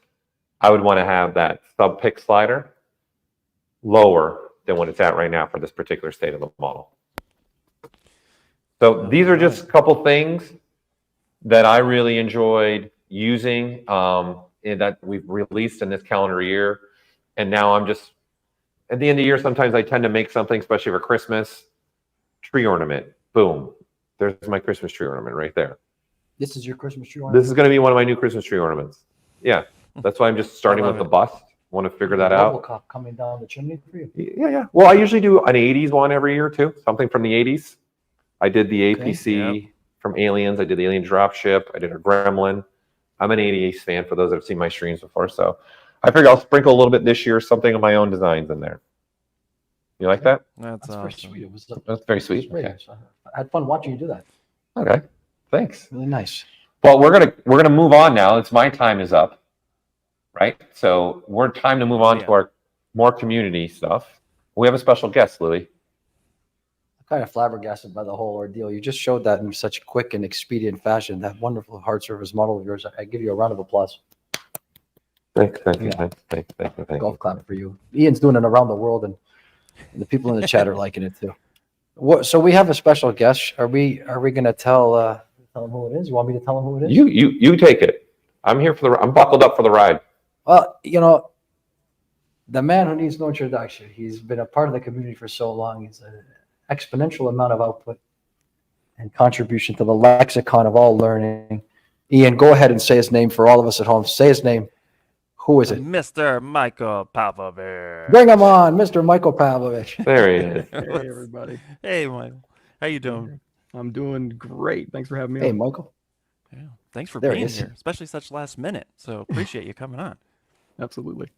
I would want to have that sub pick slider lower than what it's at right now for this particular state of the model. So these are just a couple things that I really enjoyed using that we've released in this calendar year, and now I'm just, at the end of the year, sometimes I tend to make something, especially for Christmas, tree ornament. Boom. There's my Christmas tree ornament right there. This is your Christmas tree ornament? This is going to be one of my new Christmas tree ornaments. Yeah. That's why I'm just starting with the bust. Want to figure that out? RoboCop coming down the chimney for you. Yeah. Well, I usually do an 80s one every year too. Something from the 80s. I did the APC from Aliens. I did the Alien Dropship. I did a Gremlin. I'm an 80s fan for those that have seen my streams before. So I figure I'll sprinkle a little bit this year, something of my own designs in there. You like that? That's very awesome. sweet. That's very sweet. Great. Okay. I had fun watching you do that. Okay. Thanks. Really nice. Well, we're gonna move on now. It's my time is up, right? So we're time to move on to our more community stuff. We have a special guest, Louie. I'm kind of flabbergasted by the whole ordeal. You just showed that in such quick and expedient fashion. That wonderful hard surface model of yours. I give you a round of applause. Thank you. Golf clap for you. Ian's doing it around the world, and the people in the chat are liking it too. So we have a special guest. Are we gonna tell him who it is? You want me to tell him who it is? You take it. I'm here I'm buckled up for the ride. Well, you know, the man who needs no introduction. He's been a part of the community for so long. He's an exponential amount of output and contribution to the lexicon of all learning. Ian, go ahead and say his name for all of us at home. Say his name. Who is it? Mr. Michael Pavlovich. Bring him on, Mr. Michael Pavlovich. There he is. Hey, everybody. Hey, Michael. How you doing? I'm doing great. Thanks for having me Hey, on. Michael. Yeah. Thanks for There he being is. here, especially such last minute. So appreciate you coming on. Absolutely.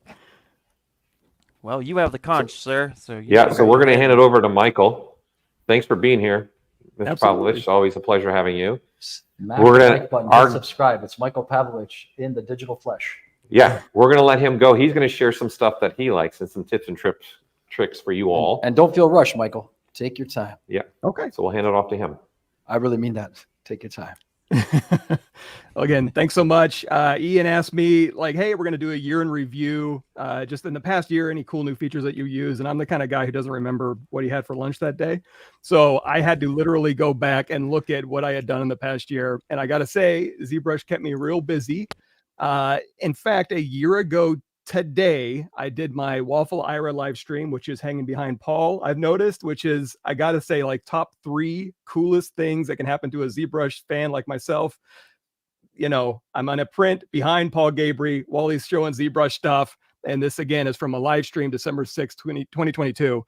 Well, you have the conch, sir. So So we're going to hand it over to Michael. Thanks for being here, Mr. Absolutely. Pavlovich. It's always a pleasure having you. Smash We're the gonna- like button, our- hit subscribe. It's Michael Pavlovich in the digital flesh. Yeah, we're going to let him go. He's going to share some stuff that he likes and some tips and tricks for you all. And don't feel rushed, Michael. Take your time. Okay. So we'll hand it off to him. I really mean that. Take your time. Again, thanks so much. Ian asked me, like, hey, we're going to do a year in review. Just in the past year, any cool new features that you use. And I'm the kind of guy who doesn't remember what he had for lunch that day. So I had to literally go back and look at what I had done in the past year. And I got to say, ZBrush kept me real busy. In fact, a year ago today, I did my Waffle Ira live stream, which is hanging behind Paul, I've noticed, which is, I got to say, like top 3 coolest things that can happen to a ZBrush fan like myself. You know, I'm on a print behind Paul Gaboury while he's showing ZBrush stuff. And this, again, is from a live stream, December 6th, 2022.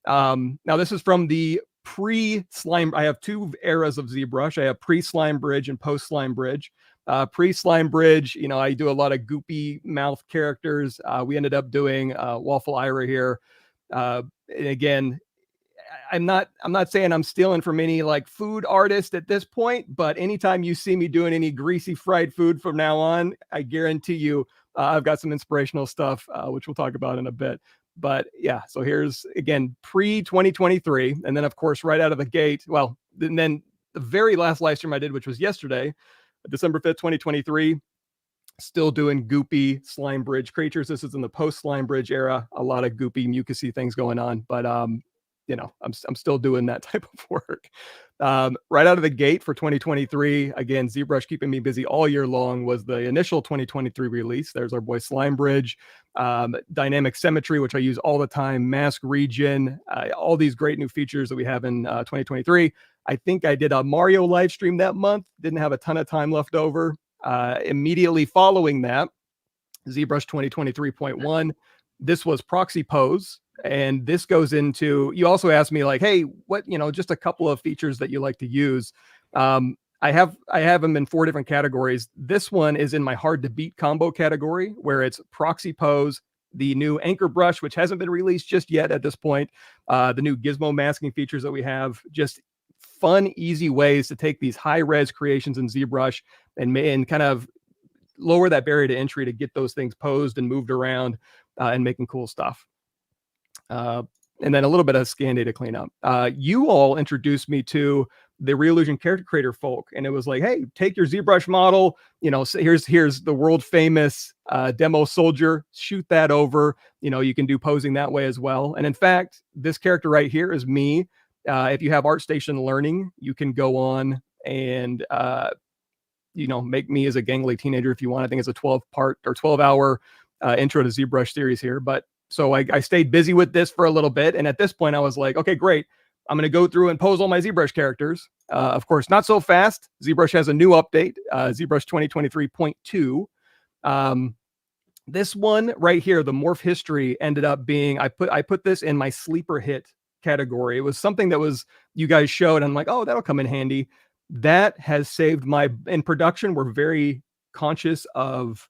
Now, this is from the pre-slime. I have 2 eras of ZBrush. I have pre-slime bridge and post-slime bridge. Pre-slime bridge, you know, I do a lot of goopy mouth characters. We ended up doing Waffle Ira here. And again, I'm not saying I'm stealing from any like food artist at this point, but anytime you see me doing any greasy fried food from now on, I guarantee you I've got some inspirational stuff, which we'll talk about in a bit. But yeah, so here's, again, pre-2023. And then, of course, right out of the gate, well, and then the very last live stream I did, which was yesterday, December 5th, 2023, still doing goopy slime bridge creatures. This is in the post slime bridge era. A lot of goopy mucusy things going on, but you know, I'm still doing that type of work. Right out of the gate for 2023, again, ZBrush keeping me busy all year long was the initial 2023 release. There's our boy Slime Bridge, Dynamic Symmetry, which I use all the time, Mask Region, all these great new features that we have in 2023. I think I did a Mario live stream that month. Didn't have a ton of time left over. Immediately following that, ZBrush 2023.1. This was Proxy Pose. And this goes into, you also asked me like, hey, what, you know, just a couple of features that you like to use. I have them in 4 different categories. This one is in my hard to beat combo category, where it's Proxy Pose, the new anchor brush, which hasn't been released just yet at this point. The new Gizmo masking features that we have, just fun, easy ways to take these high res creations in ZBrush and kind of lower that barrier to entry to get those things posed and moved around and making cool stuff. And then a little bit of scan data cleanup. You all introduced me to the Real Illusion Character Creator folk, and it was like, hey, take your ZBrush model, you know, so here's the world famous demo soldier, shoot that over, you know, you can do posing that way as well. And in fact, this character right here is me. If you have ArtStation Learning, you can go on and you know, make me as a gangly teenager if you want. I think it's a 12-part or 12-hour intro to ZBrush series here. But so I stayed busy with this for a little bit. And at this point, I was like, okay, great. I'm going to go through and pose all my ZBrush characters. Of course, not so fast. ZBrush has a new update, ZBrush 2023.2. This one right here, the morph history, ended up being, I put this in my sleeper hit category. It was something that was, you guys showed. I'm like, oh, that'll come in handy. That has saved in production, we're very conscious of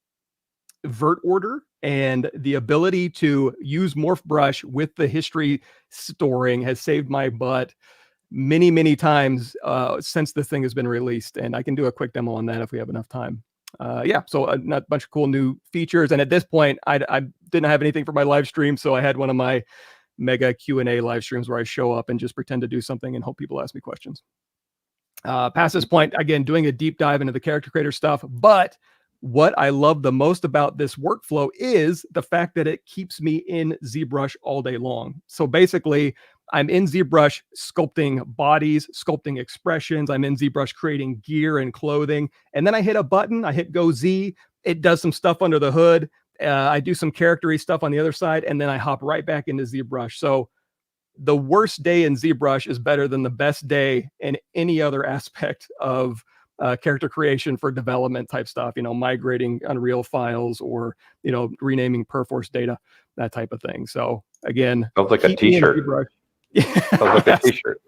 vert order, and the ability to use morph brush with the history storing has saved my butt many times since this thing has been released. And I can do a quick demo on that if we have enough time. Yeah, so a bunch of cool new features. And at this point, I didn't have anything for my live stream, so I had one of my mega Q&A live streams where I show up and just pretend to do something and hope people ask me questions. Past this point, again, doing a deep dive into the character creator stuff. But what I love the most about this workflow is the fact that it keeps me in ZBrush all day long. So basically, I'm in ZBrush sculpting bodies, sculpting expressions. I'm in ZBrush creating gear and clothing. And then I hit a button, I hit Go Z. It does some stuff under the hood. I do some character-y stuff on the other side, and then I hop right back into ZBrush. So the worst day in ZBrush is better than the best day in any other aspect of character creation for development type stuff, migrating Unreal files or, renaming Perforce data, that type of thing. So again, sounds like a t-shirt. Sounds like a t-shirt.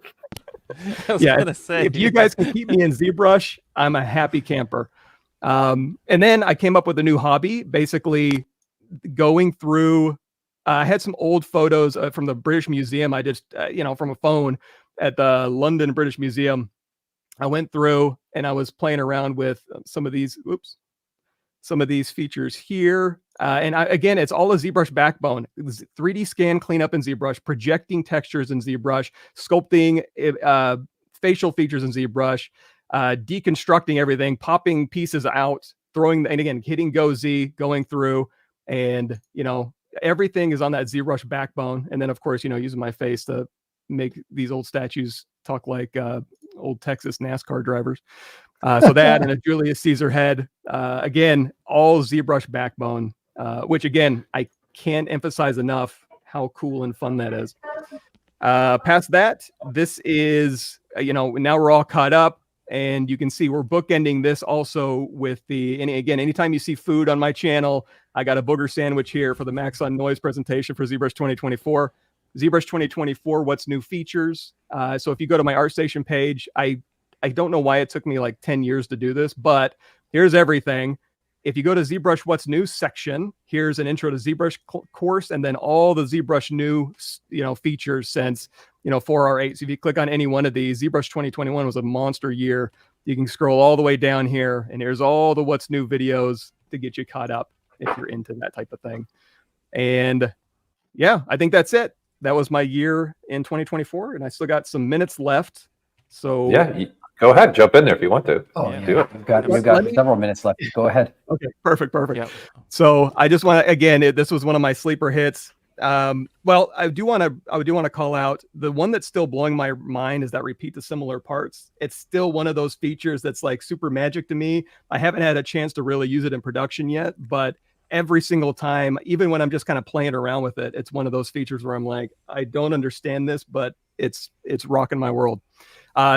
I was gonna say, if you guys can keep me in ZBrush, I'm a happy camper. And then I came up with a new hobby, basically going through, I had some old photos from the British Museum. I just, from a phone at the London British Museum. I went through and I was playing around with some of these features here. And again, it's all a ZBrush backbone. 3D scan cleanup in ZBrush, projecting textures in ZBrush, sculpting facial features in ZBrush, deconstructing everything, popping pieces out, and again, hitting Go Z, going through, and, everything is on that ZBrush backbone. And then, of course, using my face to make these old statues talk like old Texas NASCAR drivers. So that and a Julius Caesar head. Again, all ZBrush backbone, which again, I can't emphasize enough how cool and fun that is. Past that, this is, now we're all caught up, and you can see we're bookending this also with anytime you see food on my channel, I got a booger sandwich here for the Maxon Noise presentation for ZBrush 2024. ZBrush 2024, what's new features? So if you go to my ArtStation page, I don't know why it took me like 10 years to do this, but here's everything. If you go to ZBrush What's New section, here's an intro to ZBrush course, and then all the ZBrush new, features since, 4R8. So if you click on any one of these, ZBrush 2021 was a monster year. You can scroll all the way down here, and here's all the What's New videos to get you caught up if you're into that type of thing. And yeah, I think that's it. That was my year in 2024, and I still got some minutes left. So yeah, go ahead, jump in there if you want to. Oh, do it. We've got several minutes left. Go ahead. Okay, perfect. Yep. So I just want to, again, this was one of my sleeper hits. Well, I do want to call out the one that's still blowing my mind is that repeat the similar parts. It's still one of those features that's like super magic to me. I haven't had a chance to really use it in production yet, but every single time, even when I'm just kind of playing around with it, it's one of those features where I'm like, I don't understand this, but it's rocking my world.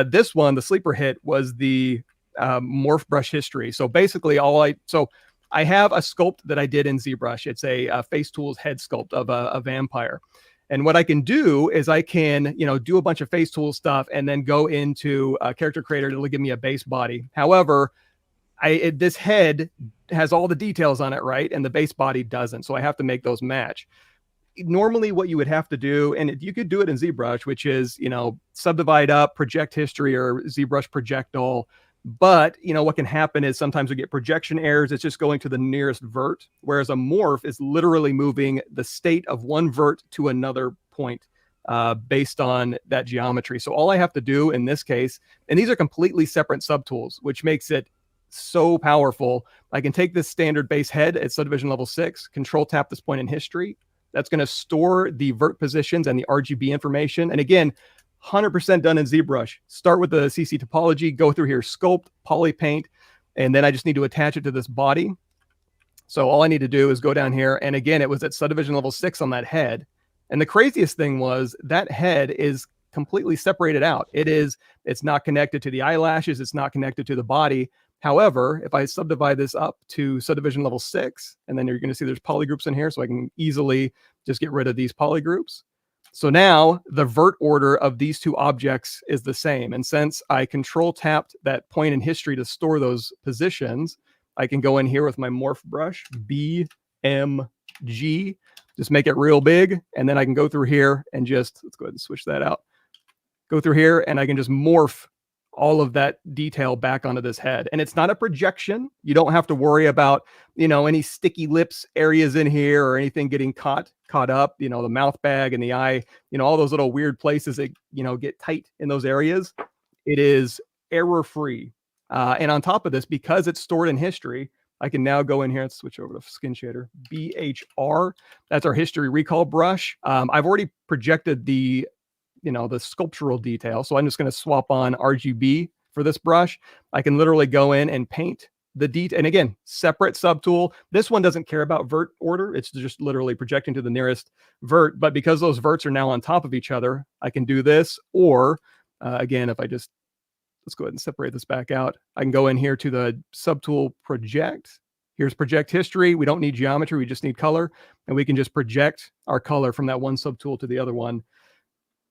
This one, the sleeper hit, was the morph brush history. So basically I have a sculpt that I did in ZBrush. It's a Face Tools head sculpt of a vampire. And what I can do is I can, do a bunch of Face Tools stuff and then go into a character creator to give me a base body. However, this head has all the details on it, right? And the base body doesn't. So I have to make those match. Normally what you would have to do, and you could do it in ZBrush, which is, subdivide up, project history, or ZBrush project all. But, what can happen is sometimes we get projection errors. It's just going to the nearest vert, whereas a morph is literally moving the state of one vert to another point based on that geometry. So all I have to do in this case, and these are completely separate subtools, which makes it so powerful. I can take this standard base head at subdivision level 6, control tap this point in history. That's going to store the vert positions and the RGB information. And again, 100% done in ZBrush. Start with the CC topology, go through here, sculpt, poly paint, and then I just need to attach it to this body. So all I need to do is go down here. And again, it was at subdivision level 6 on that head. And the craziest thing was that head is completely separated out. It's not connected to the eyelashes. It's not connected to the body. However, if I subdivide this up to subdivision level 6, and then you're going to see there's polygroups in here, so I can easily just get rid of these polygroups. So now the vert order of these two objects is the same. And since I control tapped that point in history to store those positions, I can go in here with my morph brush, BMG, just make it real big. And then I can go through here and just, let's go ahead and switch that out. Go through here and I can just morph all of that detail back onto this head. And it's not a projection. You don't have to worry about, any sticky lips areas in here or anything getting caught up, the mouth bag and the eye, all those little weird places that, get tight in those areas. It is error free. And on top of this, because it's stored in history, I can now go in here and switch over to skin shader, BHR. That's our history recall brush. I've already projected the sculptural detail. So I'm just going to swap on RGB for this brush. I can literally go in and paint the detail. And again, separate subtool. This one doesn't care about vert order. It's just literally projecting to the nearest vert. But because those verts are now on top of each other, I can do this. Or again, if I just, let's go ahead and separate this back out. I can go in here to the subtool project. Here's project history. We don't need geometry. We just need color. And we can just project our color from that one subtool to the other one.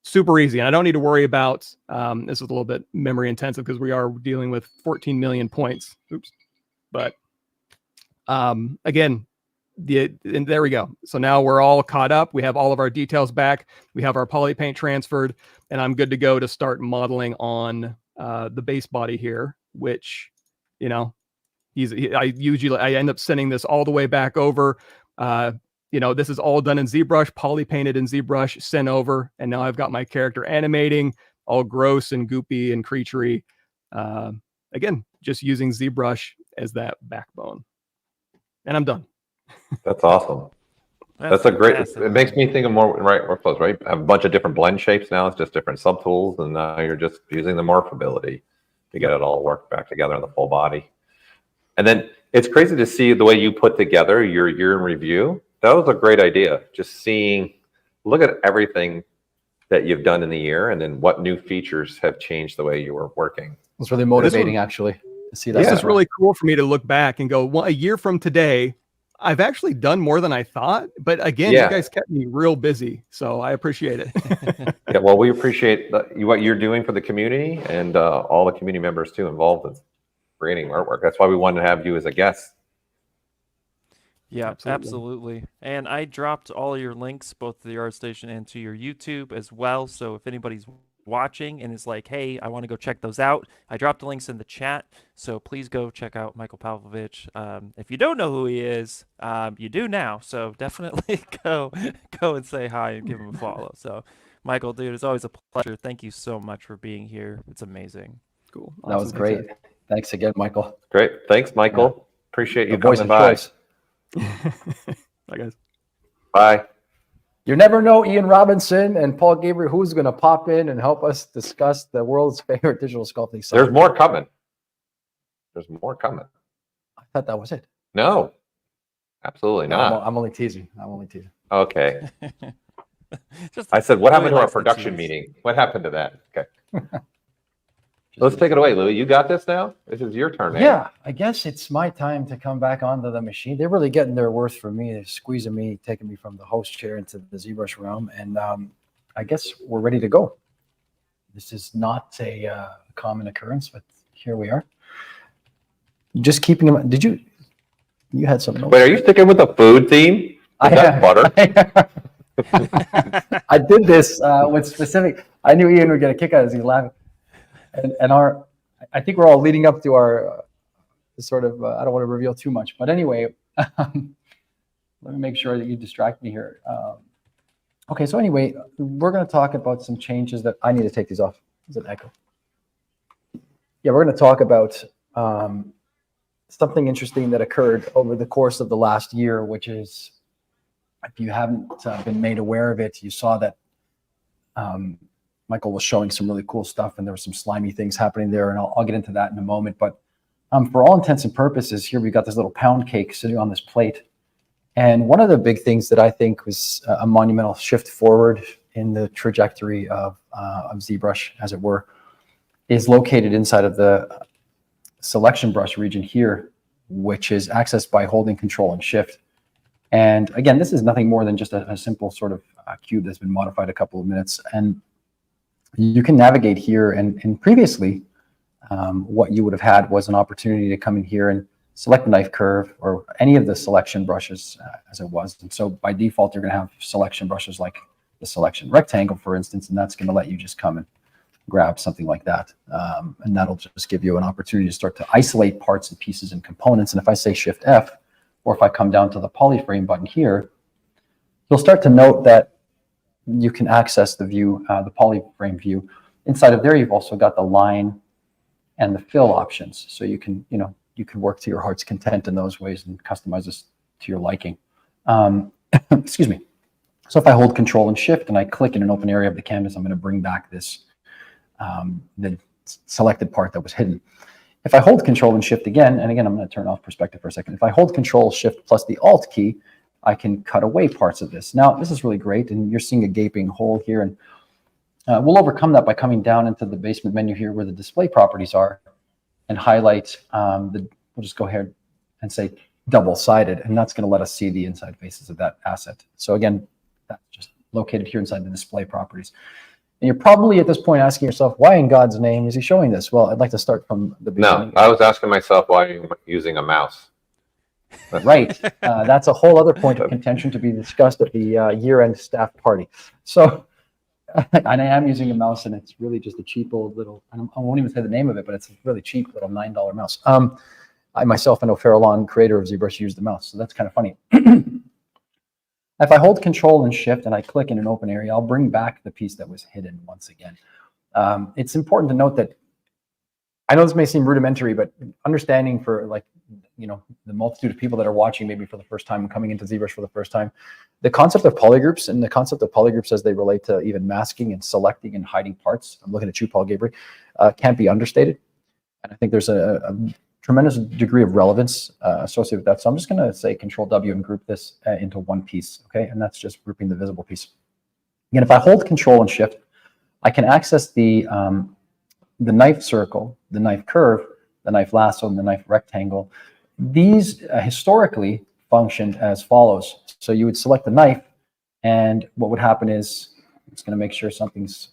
Super easy. And I don't need to worry about, this is a little bit memory intensive because we are dealing with 14 million points. Oops. But again, and there we go. So now we're all caught up. We have all of our details back. We have our poly paint transferred, and I'm good to go to start modeling on the base body here, which, I end up sending this all the way back over. This is all done in ZBrush, poly painted in ZBrush, sent over, and now I've got my character animating, all gross and goopy and creaturey. Again, just using ZBrush as that backbone. And I'm done. That's awesome. That's a great, it makes me think of more workflows, right? I have a bunch of different blend shapes now. It's just different subtools, and now you're just using the morph ability to get it all worked back together in the full body. And then it's crazy to see the way you put together your year in review. That was a great idea. Just look at everything that you've done in the year and then what new features have changed the way you were working. It's really motivating, actually, to see that. This is really cool for me to look back and go, well, a year from today, I've actually done more than I thought. But again, you guys kept me real busy, so I appreciate it. Yeah, well, we appreciate what you're doing for the community and all the community members too involved in creating artwork. That's why we wanted to have you as a guest. Yeah, absolutely. And I dropped all your links, both to the ArtStation and to your YouTube as well. So if anybody's watching and is like, hey, I want to go check those out, I dropped the links in the chat. So please go check out Michael Pavlovich. If you don't know who he is, you do now. So definitely go and say hi and give him a follow. So Michael, dude, it's always a pleasure. Thank you so much for being here. It's amazing. Cool. Awesome. That was great. Thanks again, Michael. Great. Thanks, Michael. Yeah. Appreciate you coming by. Bye, guys. Bye. You never know, Ian Robinson and Paul Gaboury, who's going to pop in and help us discuss the world's favorite digital sculpting software. There's more coming. There's more coming. I thought that was it. No, absolutely not. I'm only teasing. Okay. I said, what happened to our production meeting? What happened to that? Okay. Let's take it away, Louie. You got this now? This is your turn. Yeah, I guess it's my time to come back onto the machine. They're really getting their worth for me. They're squeezing me, taking me from the host chair into the ZBrush realm. And I guess we're ready to go. This is not a common occurrence, but here we are. Just keeping them. Did you had something? Wait, are you sticking with the food theme? Butter? I did this with specific. I knew Ian would get a kick out of this. He's laughing. And I think we're all leading up to our sort of, I don't want to reveal too much, but anyway, let me make sure that you distract me here. Okay, so anyway, we're going to talk about some changes that I need to take these off. Is it echo? Yeah, we're going to talk about something interesting that occurred over the course of the last year, which is, if you haven't been made aware of it, you saw that Michael was showing some really cool stuff, and there were some slimy things happening there, and I'll get into that in a moment. But for all intents and purposes, here we've got this little pound cake sitting on this plate. And one of the big things that I think was a monumental shift forward in the trajectory of ZBrush, as it were, is located inside of the selection brush region here, which is accessed by holding Control and Shift. And again, this is nothing more than just a simple sort of cube that's been modified a couple of minutes. And you can navigate here. And previously, what you would have had was an opportunity to come in here and select the knife curve or any of the selection brushes as it was. And so by default, you're going to have selection brushes like the selection rectangle, for instance, and that's going to let you just come and grab something like that. And that'll just give you an opportunity to start to isolate parts and pieces and components. And if I say Shift F, or if I come down to the polyframe button here, you'll start to note that you can access the view, the polyframe view. Inside of there, you've also got the line and the fill options. So you can, you can work to your heart's content in those ways and customize this to your liking. Excuse me. So if I hold Control and Shift and I click in an open area of the canvas, I'm going to bring back this, the selected part that was hidden. If I hold Control and Shift again, and again, I'm going to turn off perspective for a second. If I hold Control, Shift plus the Alt key, I can cut away parts of this. Now, this is really great, and you're seeing a gaping hole here. And we'll overcome that by coming down into the basement menu here where the display properties are and highlight we'll just go ahead and say double-sided, and that's going to let us see the inside faces of that asset. So again, that's just located here inside the display properties. And you're probably at this point asking yourself, why in God's name is he showing this? Well, I'd like to start from the beginning. No, I was asking myself why you're using a mouse. Right. That's a whole other point of contention to be discussed at the year-end staff party. So, and I am using a mouse, and it's really just a cheap old little, I won't even say the name of it, but it's a really cheap little $9 mouse. I myself, I know Farallon, creator of ZBrush, used the mouse, so that's kind of funny. If I hold Control and Shift and I click in an open area, I'll bring back the piece that was hidden once again. It's important to note that, I know this may seem rudimentary, but understanding for the multitude of people that are watching maybe for the first time and coming into ZBrush for the first time, the concept of polygroups and the concept of polygroups as they relate to even masking and selecting and hiding parts, I'm looking at you, Paul Gaboury, can't be understated. And I think there's a tremendous degree of relevance associated with that. So I'm just going to say Control W and group this into one piece, okay? And that's just grouping the visible piece. Again, if I hold Control and Shift, I can access the knife circle, the knife curve, the knife lasso, and the knife rectangle. These historically functioned as follows. So you would select the knife, and what would happen is, I'm just going to make sure something's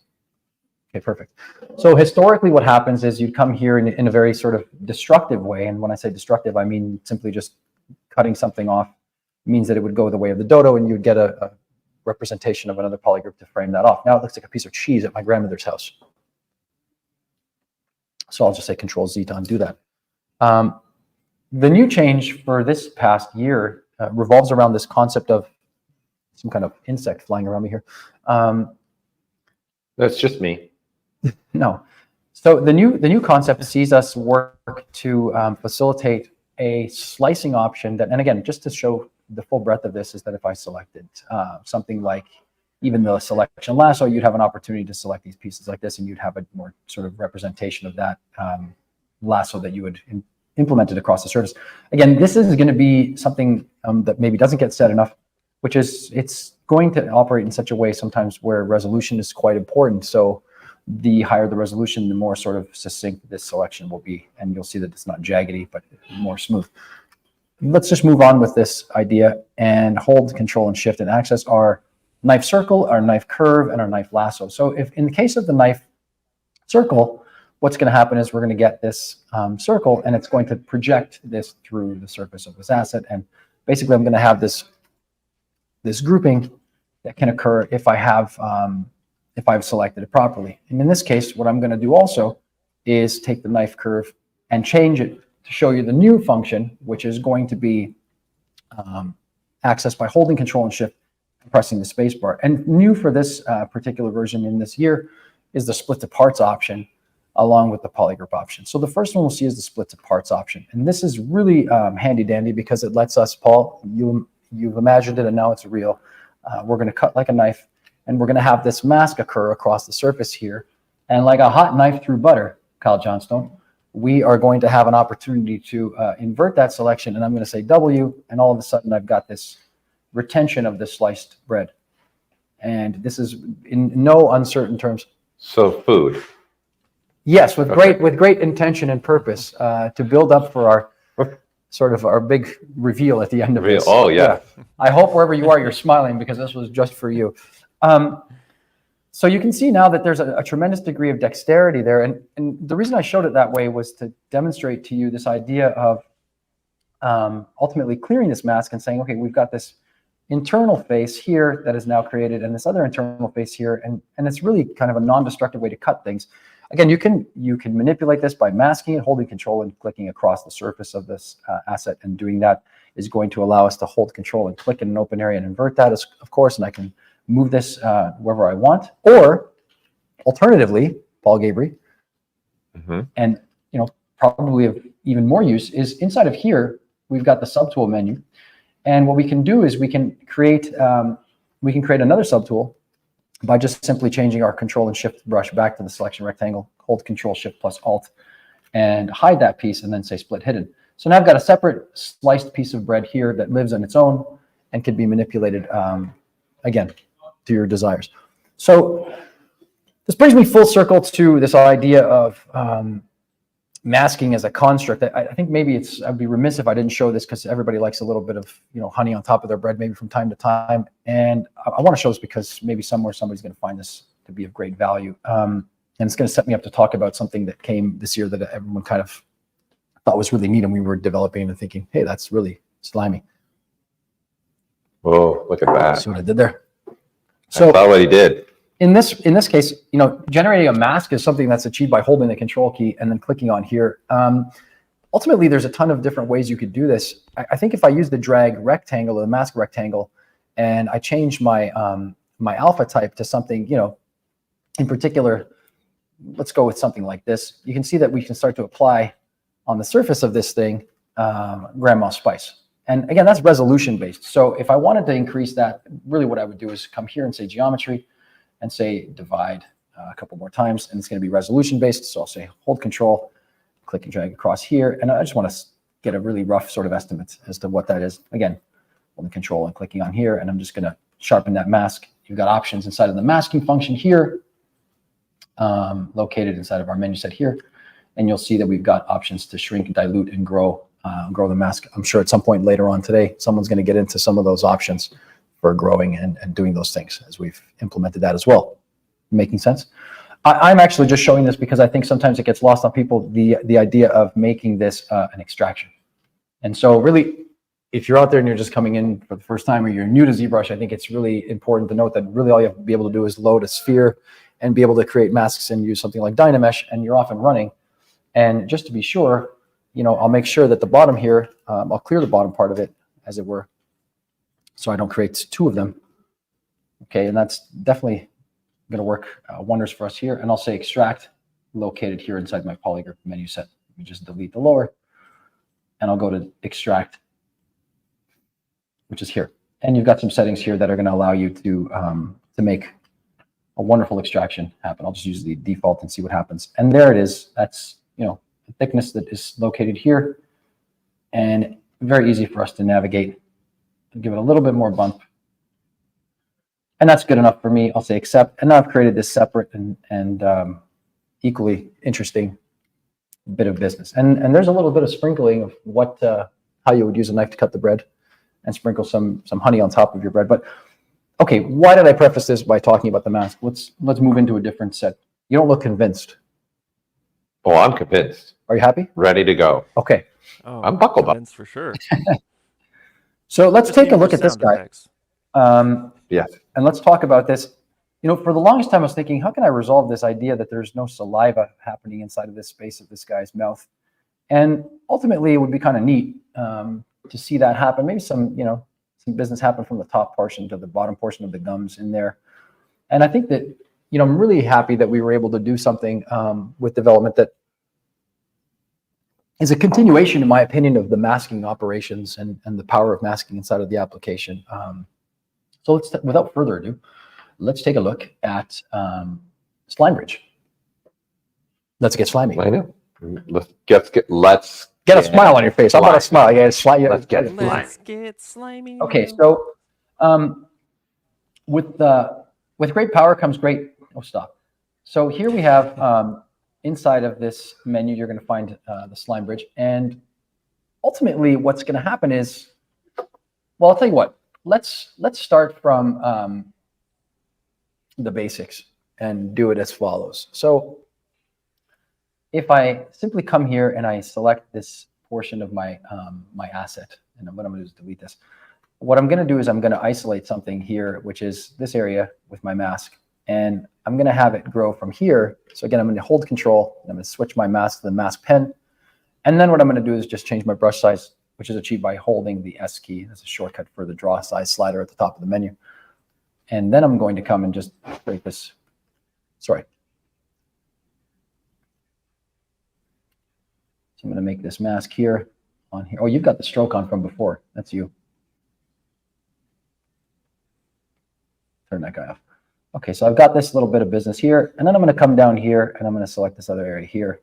okay, perfect. So historically what happens is you'd come here in a very sort of destructive way. And when I say destructive, I mean simply just cutting something off means that it would go the way of the dodo, and you would get a representation of another polygroup to frame that off. Now it looks like a piece of cheese at my grandmother's house. So I'll just say Control Z to undo that. The new change for this past year revolves around this concept of some kind of insect flying around me here. That's just me. No. So the new concept sees us work to facilitate a slicing option that, and again, just to show the full breadth of this, is that if I selected something like even the selection lasso, you'd have an opportunity to select these pieces like this, and you'd have a more sort of representation of that lasso that you would implement it across the surface. Again, this is going to be something that maybe doesn't get said enough, which is it's going to operate in such a way sometimes where resolution is quite important. So the higher the resolution, the more sort of succinct this selection will be. And you'll see that it's not jaggedy, but more smooth. Let's just move on with this idea and hold Control and Shift and access our knife circle, our knife curve, and our knife lasso. So if in the case of the knife circle, what's going to happen is we're going to get this circle, and it's going to project this through the surface of this asset. And basically, I'm going to have this grouping that can occur if I've selected it properly. And in this case, what I'm going to do also is take the knife curve and change it to show you the new function, which is going to be accessed by holding Control and Shift and pressing the space bar. And new for this particular version in this year is the split to parts option along with the polygroup option. So the first one we'll see is the split to parts option. And this is really handy dandy because it lets us, Paul, you've imagined it and now it's real. We're going to cut like a knife, and we're going to have this mask occur across the surface here. And like a hot knife through butter, Kyle Johnstone, we are going to have an opportunity to invert that selection. And I'm going to say W, and all of a sudden I've got this retention of this sliced bread. And this is in no uncertain terms. So food. Yes, with great intention and purpose to build up for our sort of our big reveal at the end of this. Oh yeah. I hope wherever you are, you're smiling because this was just for you. So you can see now that there's a tremendous degree of dexterity there. And the reason I showed it that way was to demonstrate to you this idea of ultimately clearing this mask and saying, okay, we've got this internal face here that is now created and this other internal face here. And it's really kind of a non-destructive way to cut things. Again, you can manipulate this by masking it, holding control and clicking across the surface of this asset. And doing that is going to allow us to hold control and click in an open area and invert that, of course, and I can move this wherever I want. Or alternatively, Paul Gaboury, and probably of even more use is inside of here, we've got the subtool menu. And what we can do is we can create another subtool by just simply changing our Control and Shift brush back to the selection rectangle, hold Control Shift plus Alt, and hide that piece, and then say Split Hidden. So now I've got a separate sliced piece of bread here that lives on its own and can be manipulated, again, to your desires. So this brings me full circle to this idea of masking as a construct. I think maybe I'd be remiss if I didn't show this because everybody likes a little bit of honey on top of their bread maybe from time to time. And I want to show this because maybe somewhere somebody's going to find this to be of great value. And it's going to set me up to talk about something that came this year that everyone kind of thought was really neat, and we were developing and thinking, hey, that's really slimy. Whoa, look at that. See what I did there? So I saw what he did. In this case, generating a mask is something that's achieved by holding the Control key and then clicking on here. Ultimately, there's a ton of different ways you could do this. I think if I use the drag rectangle or the mask rectangle, and I change my my alpha type to something, in particular, let's go with something like this. You can see that we can start to apply on the surface of this thing, Grandma's Spice. And again, that's resolution based. So if I wanted to increase that, really what I would do is come here and say geometry and say divide a couple more times, and it's going to be resolution based. So I'll say hold Control, click and drag across here, and I just want to get a really rough sort of estimate as to what that is. Again, holding Control and clicking on here, and I'm just going to sharpen that mask. You've got options inside of the masking function here, located inside of our menu set here, and you'll see that we've got options to shrink, dilute, and grow the mask. I'm sure at some point later on today, someone's going to get into some of those options for growing and doing those things as we've implemented that as well. Making sense? I'm actually just showing this because I think sometimes it gets lost on people, the idea of making this an extraction. And so really, if you're out there and you're just coming in for the first time or you're new to ZBrush, I think it's really important to note that really all you have to be able to do is load a sphere and be able to create masks and use something like Dynamesh, and you're off and running. And just to be sure, I'll make sure that the bottom here, I'll clear the bottom part of it, as it were, so I don't create two of them. Okay, and that's definitely going to work wonders for us here. And I'll say extract, located here inside my polygraph menu set. Let me just delete the lower, and I'll go to extract, which is here. And you've got some settings here that are going to allow you to make a wonderful extraction happen. I'll just use the default and see what happens. And there it is. That's the thickness that is located here, and very easy for us to navigate. I'll give it a little bit more bump, and that's good enough for me. I'll say accept, and now I've created this separate and equally interesting bit of business. And there's a little bit of sprinkling of what how you would use a knife to cut the bread, and sprinkle some honey on top of your bread. But okay, why did I preface this by talking about the mask? Let's move into a different set. You don't look convinced. Oh, I'm convinced. Are you happy? Ready to go. Okay. Oh, I'm buckled up for sure. So let's Just take a need look more at this sound guy. effects. Yes. And let's talk about this. For the longest time, I was thinking, how can I resolve this idea that there's no saliva happening inside of this space of this guy's mouth? And ultimately, it would be kind of neat to see that happen. Maybe some business happen from the top portion to the bottom portion of the gums in there. And I think that, I'm really happy that we were able to do something with development that is a continuation, in my opinion, of the masking operations and the power of masking inside of the application. So without further ado, let's take a look at Slime Bridge. Let's get slimy. I know. Let's Get a smile on your face. How about a smile? Yeah, Let's get slimy. Let's get slimy. Okay, so with great power comes great. Oh, stop. So here we have inside of this menu, you're going to find the slime bridge. And ultimately, what's going to happen is, well, I'll tell you what. Let's start from the basics and do it as follows. So if I simply come here and I select this portion of my my asset, and what I'm going to do is delete this. What I'm going to do is I'm going to isolate something here, which is this area with my mask, and I'm going to have it grow from here. So again, I'm going to hold Control, and I'm going to switch my mask to the MaskPen, and then what I'm going to do is just change my brush size, which is achieved by holding the S key as a shortcut for the draw size slider at the top of the menu. And then I'm going to come and just create this. Sorry. So I'm going to make this mask here on here. Oh, you've got the stroke on from before. That's you. Turn that guy off. Okay, so I've got this little bit of business here, and then I'm going to come down here and I'm going to select this other area here.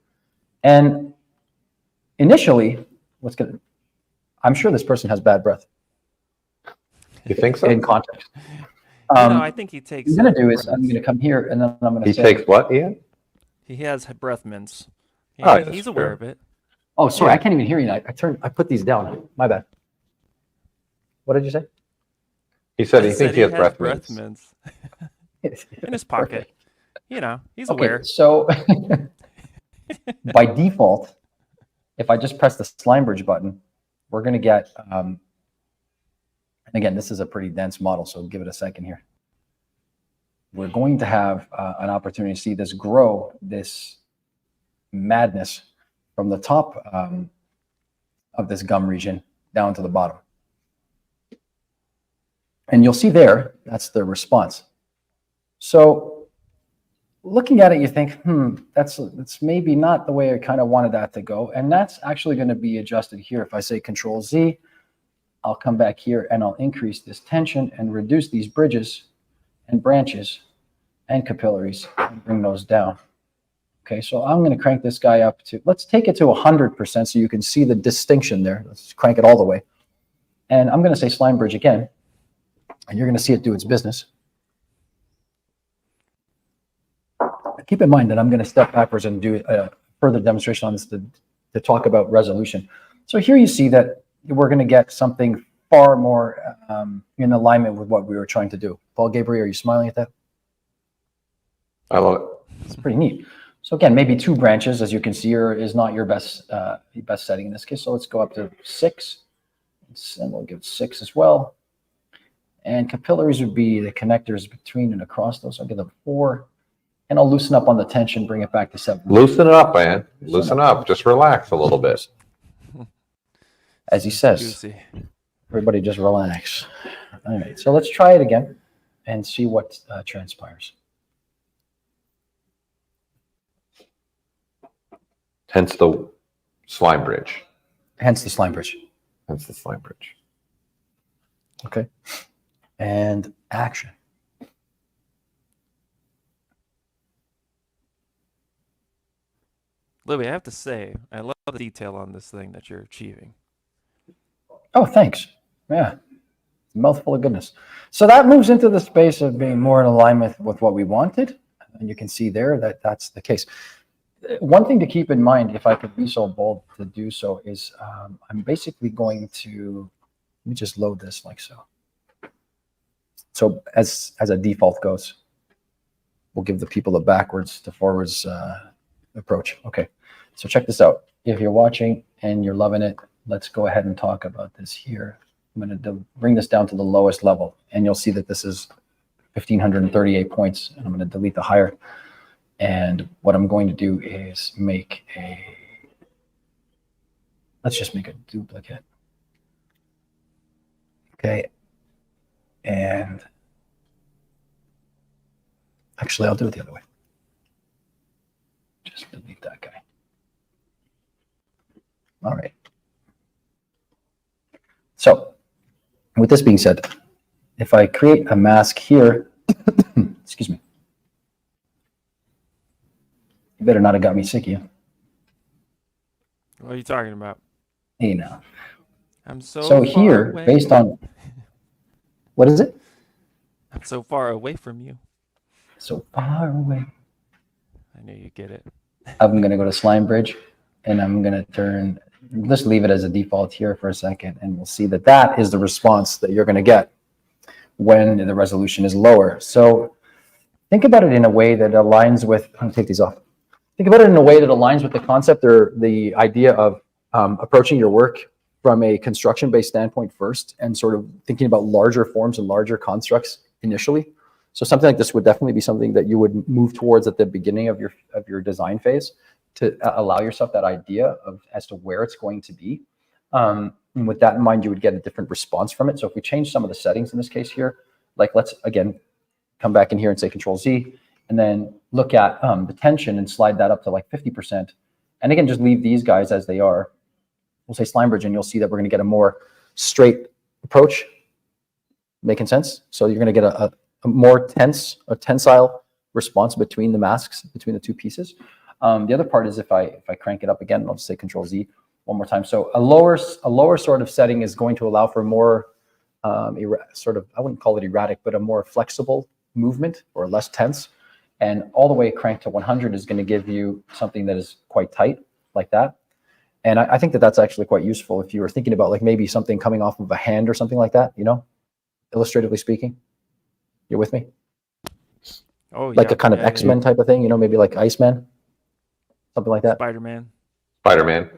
And initially, I'm sure this person has bad breath. You think so? In context. I think he takes. What I'm going to do is I'm going to come here and then I'm going to say. He takes what, Ian? He has breath mints. He's aware of it. Oh, sorry, I can't even hear you. I put these down. My bad. What did you say? He said he thinks he has breath mints. In his pocket. He's okay, aware. So by default, if I just press the slime bridge button, we're going to get, and again, this is a pretty dense model, so give it a second here. We're going to have an opportunity to see this grow, this madness from the top of this gum region down to the bottom. And you'll see there, that's the response. So looking at it, you think, that's maybe not the way I kind of wanted that to go. And that's actually going to be adjusted here. If I say Control Z, I'll come back here and I'll increase this tension and reduce these bridges and branches and capillaries and bring those down. Okay, so I'm going to crank this guy up to, let's take it to 100% so you can see the distinction there. Let's crank it all the way. And I'm going to say slime bridge again, and you're going to see it do its business. Keep in mind that I'm going to step backwards and do a further demonstration on this to talk about resolution. So here you see that we're going to get something far more in alignment with what we were trying to do. Paul Gaboury, are you smiling at that? I love it. It's pretty neat. So again, maybe 2 branches, as you can see here, is not your best setting in this case. So let's go up to 6, and we'll give it 6 as well. And capillaries would be the connectors between and across those. I'll give them 4. And I'll loosen up on the tension, bring it back to 7. Loosen it up, man. Loosen up. Just relax a little bit. As he says, Juicy. Everybody just relax. All right, so let's try it again and see what transpires. Hence the slime bridge. Hence the slime bridge. Hence the slime bridge. Okay. And action. Louie, I have to say, I love the detail on this thing that you're achieving. Oh, thanks. Yeah. Mouthful of goodness. So that moves into the space of being more in alignment with what we wanted. And you can see there that that's the case. One thing to keep in mind, if I could be so bold to do so, is I'm basically going to, let me just load this like so. So as a default goes, we'll give the people a backwards to forwards approach. Okay, so check this out. If you're watching and you're loving it, let's go ahead and talk about this here. I'm going to bring this down to the lowest level, and you'll see that this is 1,538 points, and I'm going to delete the higher. And what I'm going to do is make a, let's just make a duplicate. Okay. And actually, I'll do it the other way. Just delete that guy. All right. So with this being said, if I create a mask here, excuse me. You better not have got me sick, you. What are you talking about? Hey, now. I'm so So far here, away. based on, what is it? I'm so far away from you. So far away. I knew you'd get it. I'm going to go to Slime Bridge, and I'm going to just leave it as a default here for a second, and we'll see that that is the response that you're going to get when the resolution is lower. So think about it in a way that aligns with, I'm going to take these off. Think about it in a way that aligns with the concept or the idea of approaching your work from a construction-based standpoint first, and sort of thinking about larger forms and larger constructs initially. So something like this would definitely be something that you would move towards at the beginning of your design phase, to allow yourself that idea of as to where it's going to be. And with that in mind, you would get a different response from it. So if we change some of the settings in this case here, like let's again come back in here and say Control Z, and then look at the tension and slide that up to like 50%. And again, just leave these guys as they are. We'll say Slime Bridge, and you'll see that we're going to get a more straight approach. Making sense? So you're going to get a more tensile response between the masks, between the two pieces. The other part is if I crank it up again, I'll just say Control Z one more time. So a lower sort of setting is going to allow for more sort of, I wouldn't call it erratic, but a more flexible movement or less tense. And all the way cranked to 100 is going to give you something that is quite tight like that. And I think that that's actually quite useful if you were thinking about like maybe something coming off of a hand or something like that, you know, illustratively speaking. You're with me? Oh, like a kind of X-Men type of thing, you know, maybe like Iceman, something like that. Spider-Man,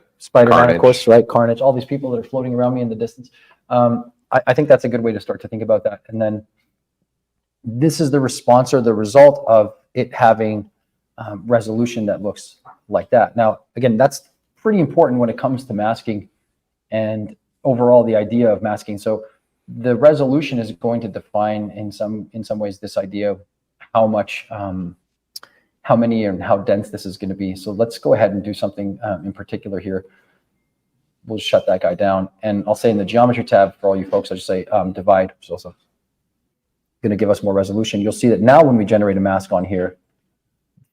of course, right? Carnage, all these people that are floating around me in the distance. I think that's a good way to start to think about that. And then this is the response or the result of it having resolution that looks like that. Now, again, that's pretty important when it comes to masking and overall the idea of masking. So the resolution is going to define in some ways this idea of how much, how many and how dense this is going to be. So let's go ahead and do something in particular here. We'll shut that guy down, and I'll say in the geometry tab for all you folks, I'll just say divide. So also going to give us more resolution. You'll see that now when we generate a mask on here,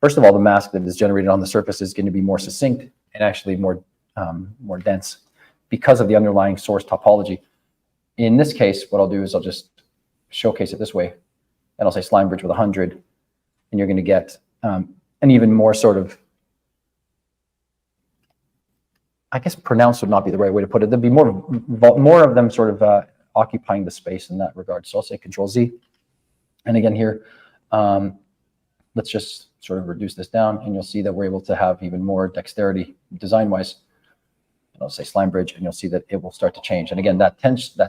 first of all, the mask that is generated on the surface is going to be more succinct and actually more dense because of the underlying source topology. In this case, what I'll do is I'll just showcase it this way, and I'll say Slime Bridge with 100, and you're going to get an even more sort of, I guess pronounced would not be the right way to put it. There'd be more of them sort of occupying the space in that regard. So I'll say Control Z, and again here, let's just sort of reduce this down, and you'll see that we're able to have even more dexterity design-wise. And I'll say Slime Bridge, and you'll see that it will start to change. And again, that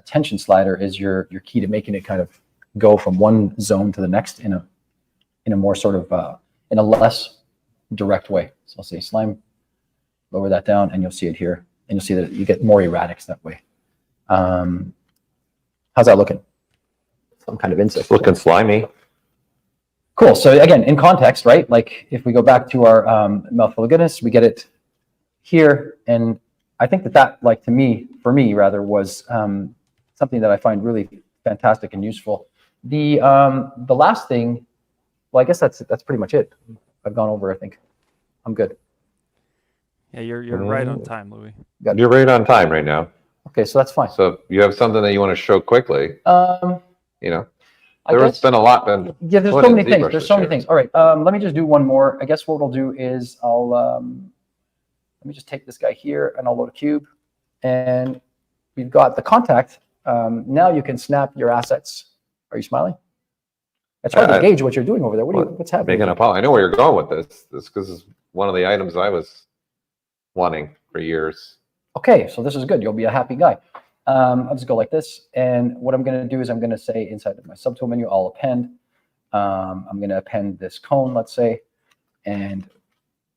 tension slider is your key to making it kind of go from one zone to the next in a more sort of in a less direct way. So I'll say Slime, lower that down, and you'll see it here, and you'll see that you get more erratics that way. How's that looking? Some kind of insect. Looking slimy. Cool. So again, in context, right? Like if we go back to our mouthful of goodness, we get it here, and I think that like for me rather, was something that I find really fantastic and useful. The last thing, well, I guess that's pretty much it. I've gone over. I think I'm good. Yeah, you're right on time, Louie. You're right on time right now. Okay, so that's fine. So you have something that you want to show quickly. You know, there's been a lot. Yeah, there's so many things. There's so many things. All right, let me just do one more. I guess what we'll do is I'll let me just take this guy here, and I'll load a cube, and we've got the contact. Now you can snap your assets. Are you smiling? It's hard to gauge what you're doing over there. What's happening? I know where you're going with this. This is one of the items I was wanting for years. Okay, so this is good. You'll be a happy guy. I'll just go like this, and what I'm going to do is I'm going to say inside of my subtool menu, I'll append. I'm going to append this cone, let's say, and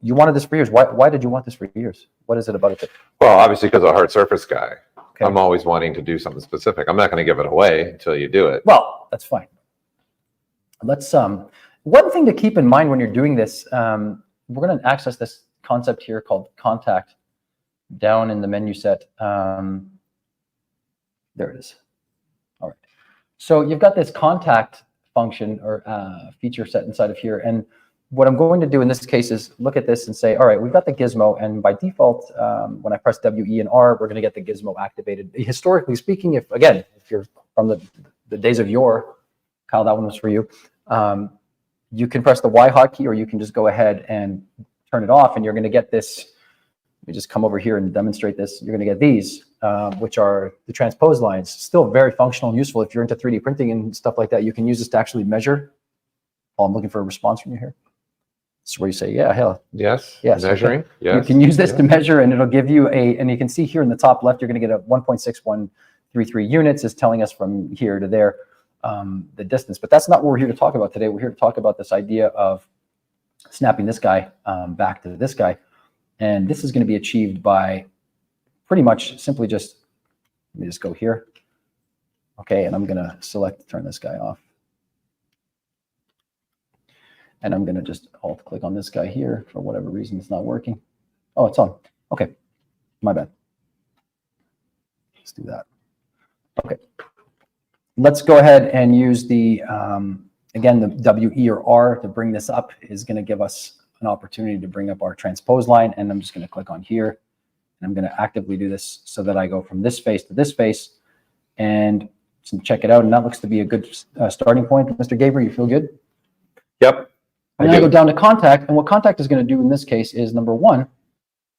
you wanted this for years. Why did you want this for years? What is it about it? Well, obviously because I'm a hard surface guy. Okay. I'm always wanting to do something specific. I'm not going to give it away until you do it. Well, that's fine. Let's one thing to keep in mind when you're doing this, we're going to access this concept here called contact down in the menu set. There it is. All right. So you've got this contact function or feature set inside of here. And what I'm going to do in this case is look at this and say, all right, we've got the gizmo. And by default, when I press W, E, and R, we're going to get the gizmo activated. Historically speaking, if you're from the days of yore, Kyle, that one was for you. You can press the Y hotkey, or you can just go ahead and turn it off, and you're going to get this. Let me just come over here and demonstrate this. You're going to get these, which are the transpose lines. Still very functional and useful if you're into 3D printing and stuff like that. You can use this to actually measure. Oh, I'm looking for a response from you here. This is where you say, yeah, hell. Yes. Yes. Measuring. Okay. Yes. You can use this to measure, and it'll give you and you can see here in the top left, you're going to get a 1.6133 units is telling us from here to there the distance. But that's not what we're here to talk about today. We're here to talk about this idea of snapping this guy back to this guy. And this is going to be achieved by pretty much simply just, let me just go here. Okay, and I'm going to select, turn this guy off. And I'm going to just alt click on this guy here. For whatever reason, it's not working. Oh, it's on. Okay, my bad. Let's do that. Okay, let's go ahead and use the, again, the W, E, or R to bring this up is going to give us an opportunity to bring up our transpose line. And I'm just going to click on here. And I'm going to actively do this so that I go from this face to this face. And so check it out. And that looks to be a good starting point. Mr. Gaboury, you feel good? Yep. And then I go down to contact. And what contact is going to do in this case is, number one, I'm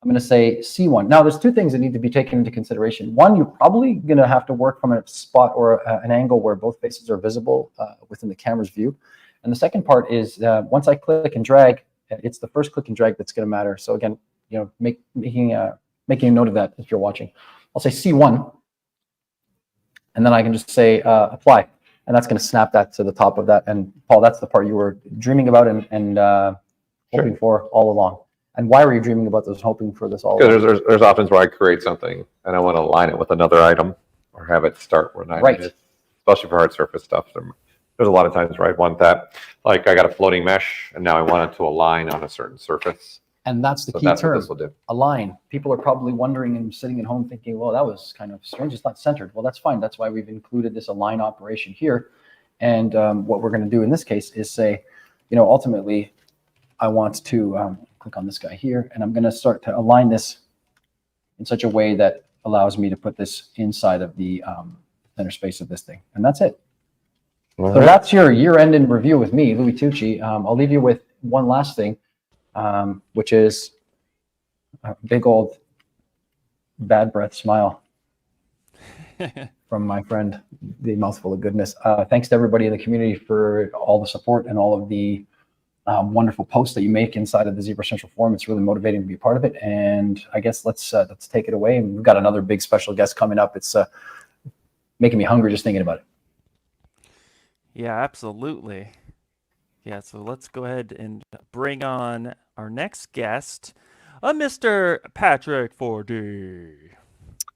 going to say C1. Now, there's two things that need to be taken into consideration. One, you're probably going to have to work from a spot or an angle where both faces are visible within the camera's view. And the second part is once I click and drag, it's the first click and drag that's going to matter. So again, you know, making a note of that if you're watching. I'll say C1, and then I can just say apply, and that's going to snap that to the top of that. And Paul, that's the part you were dreaming about and hoping for all along. And why were you dreaming about this, hoping for this all along? Because there's often where I create something and I want to align it with another item or have it start where an item is, especially for hard surface stuff. There's a lot of times where I want that. Like I got a floating mesh and now I want it to align on a certain surface. And that's the key term, align. People are probably wondering and sitting at home thinking, well, that was kind of strange. It's not centered. Well, that's fine. That's why we've included this align operation here. And what we're going to do in this case is say, you know, ultimately, I want to click on this guy here, and I'm going to start to align this in such a way that allows me to put this inside of the center space of this thing. And that's it. So that's your year-end in review with me, Louie Tucci. I'll leave you with one last thing, which is a big old bad breath smile from my friend, the Mouthful of Goodness. Thanks to everybody in the community for all the support and all of the wonderful posts that you make inside of the ZBrush Central Forum. It's really motivating to be a part of it. And I guess let's take it away. And we've got another big special guest coming up. It's making me hungry just thinking about it. Yeah, absolutely. Yeah, so let's go ahead and bring on our next guest, Mr. Patrick 4D.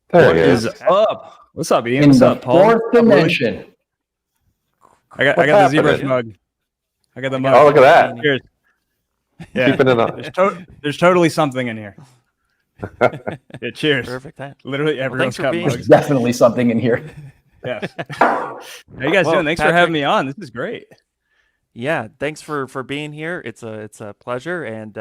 There he is is. up? What's up, Ian? In What's the up, Paul? fourth dimension. I got What's the ZBrush happening? mug. I got the mug. Oh, look at that. Cheers. Yeah. Keeping it on. There's totally something in here. Yeah, cheers. Perfect. Literally everyone's for got being- mugs. There's definitely something in here. Yes. How you guys doing? Thanks for having me on. This is great. Yeah, thanks for being here. It's a pleasure, and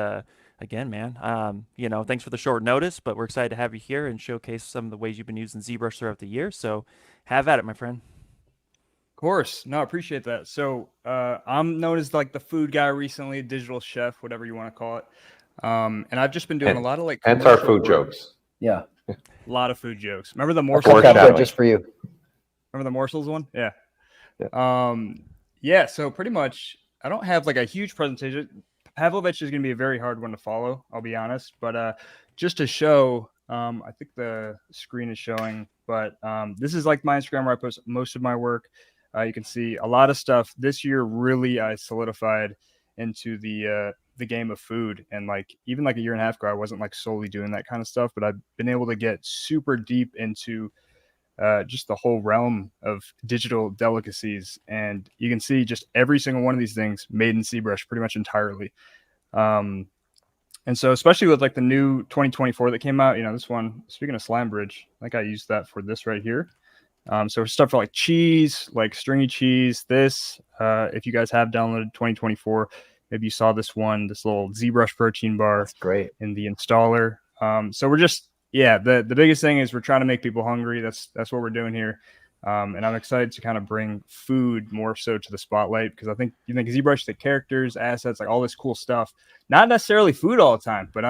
again, man, you know, thanks for the short notice, but we're excited to have you here and showcase some of the ways you've been using ZBrush throughout the year. So, have at it, my friend. Of course. No, I appreciate that. So I'm known as like the food guy recently, digital chef, whatever you want to call it. And I've just been doing a lot of like Hence our commercial food work. jokes. Yeah. A lot of food jokes. Remember the Cut morsels? that Foreshadowing. bit just for you. Remember the morsels one? Yeah. Yeah. Yeah. So pretty much, I don't have like a huge presentation. Pavlovich is going to be a very hard one to follow, I'll be honest. But just to show, I think the screen is showing, but this is like my Instagram where I post most of my work. You can see a lot of stuff this year. Really, I solidified into the game of food, and like even like a year and a half ago, I wasn't like solely doing that kind of stuff, but I've been able to get super deep into just the whole realm of digital delicacies, and you can see just every single one of these things made in ZBrush pretty much entirely. And so, especially with like the new 2024 that came out, you know, this one. Speaking of Slime Bridge, I think I used that for this right here. So stuff for like cheese, like stringy cheese. This, if you guys have downloaded 2024, maybe you saw this one, this little ZBrush protein bar. That's great. In the installer. So we're just, yeah, the biggest thing is we're trying to make people hungry. That's what we're doing here. And I'm excited to kind of bring food more so to the spotlight, because I think ZBrush, the characters, assets, like all this cool stuff, not necessarily food all the time, but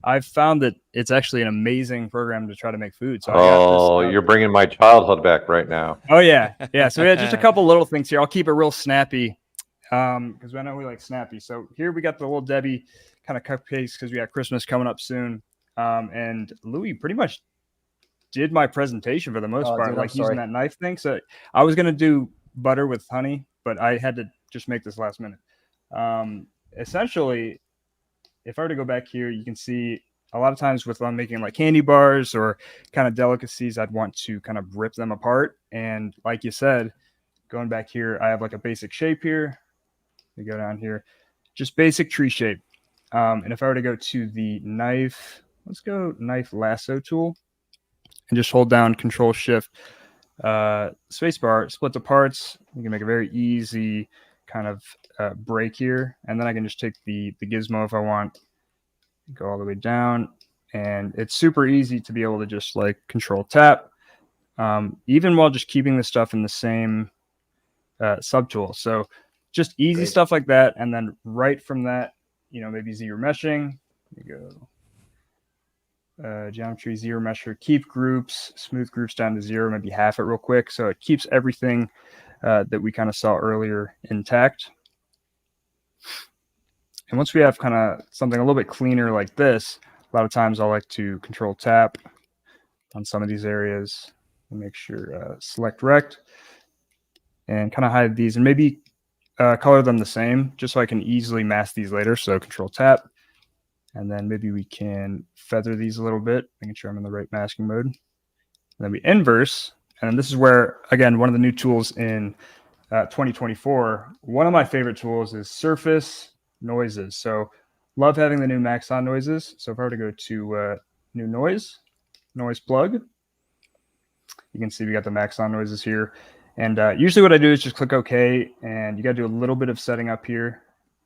I've found that it's actually an amazing program to try to make food. So I got this, you're bringing my childhood back right now. Oh yeah. So we had just a couple little things here. I'll keep it real snappy, because I know we like snappy. So here we got the little Debbie kind of cupcakes, because we got Christmas coming up soon. And Louie pretty much did my presentation for the most part, dude, like using that knife thing. So I was gonna do butter with honey, but I had to just make this last minute. Essentially, if I were to go back here, you can see a lot of times with I'm making like candy bars or kind of delicacies, I'd want to kind of rip them apart. And like you said, going back here, I have like a basic shape here. We go down here, just basic tree shape. And if I were to go to the knife, let's go knife lasso tool and just hold down Control Shift spacebar, split the parts. You can make a very easy kind of break here, and then I can just take the gizmo if I want, go all the way down, and it's super easy to be able to just like Control tap, even while just keeping the stuff in the same subtool. So just easy stuff like that, and then right from that, maybe zero meshing. Let me go geometry, zero mesher, keep groups, smooth groups down to 0, maybe half it real quick, so it keeps everything that we kind of saw earlier intact. And once we have kind of something a little bit cleaner like this, a lot of times I like to Control tap on some of these areas and make sure select rect and kind of hide these, and maybe color them the same just so I can easily mask these later. So Control tap, and then maybe we can feather these a little bit, making sure I'm in the right masking mode. And then we inverse, and this is where, again, one of the new tools in 2024, one of my favorite tools is Surface Noises. So love having the new Maxon Noises. So if I were to go to new noise plug, you can see we got the Maxon Noises here. And usually what I do is just click OK, and you got to do a little bit of setting up here.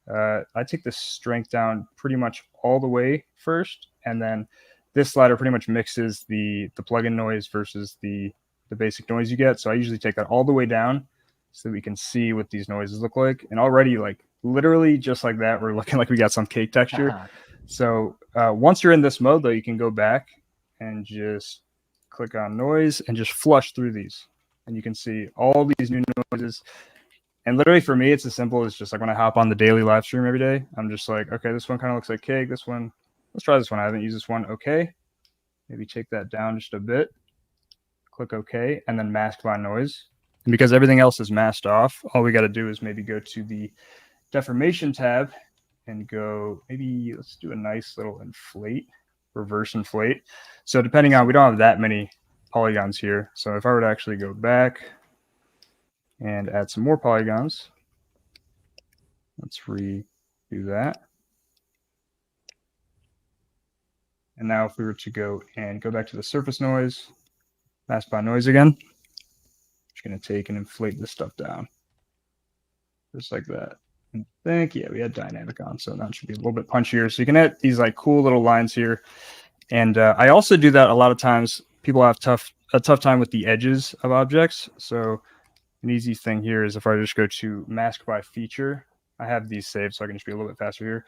I take the strength down pretty much all the way first, and then this slider pretty much mixes the plugin noise versus the basic noise you get. So I usually take that all the way down so that we can see what these noises look like. And already, like literally just like that, we're looking like we got some cake texture. So once you're in this mode, though, you can go back and just click on noise and just flush through these. And you can see all these new noises. And literally for me, it's as simple as just like when I hop on the daily live stream every day, I'm just like, okay, this one kind of looks like cake. This one, let's try this one. I haven't used this one. Okay. Maybe take that down just a bit. Click OK, and then mask by noise. And because everything else is masked off, all we got to do is maybe go to the deformation tab and go, maybe let's do a nice little inflate, reverse inflate. So depending on, we don't have that many polygons here. So if I were to actually go back and add some more polygons, let's redo that. And now if we were to go back to the surface noise, mask by noise again, just going to take and inflate this stuff down. Just like that. I think, yeah, we had dynamic on, so that should be a little bit punchier. So you can add these like cool little lines here. And I also do that a lot of times. People have a tough time with the edges of objects. So an easy thing here is if I just go to mask by feature, I have these saved so I can just be a little bit faster here.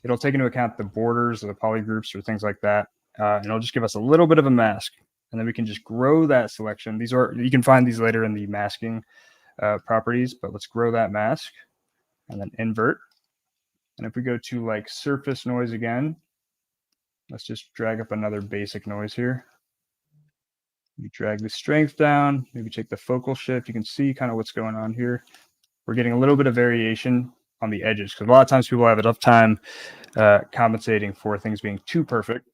It'll take into account the borders or the polygroups or things like that. And it'll just give us a little bit of a mask. And then we can just grow that selection. You can find these later in the masking properties, but let's grow that mask and then invert. And if we go to like surface noise again, let's just drag up another basic noise here. We drag the strength down, maybe take the focal shift. You can see kind of what's going on here. We're getting a little bit of variation on the edges because a lot of times people have a tough time compensating for things being too perfect.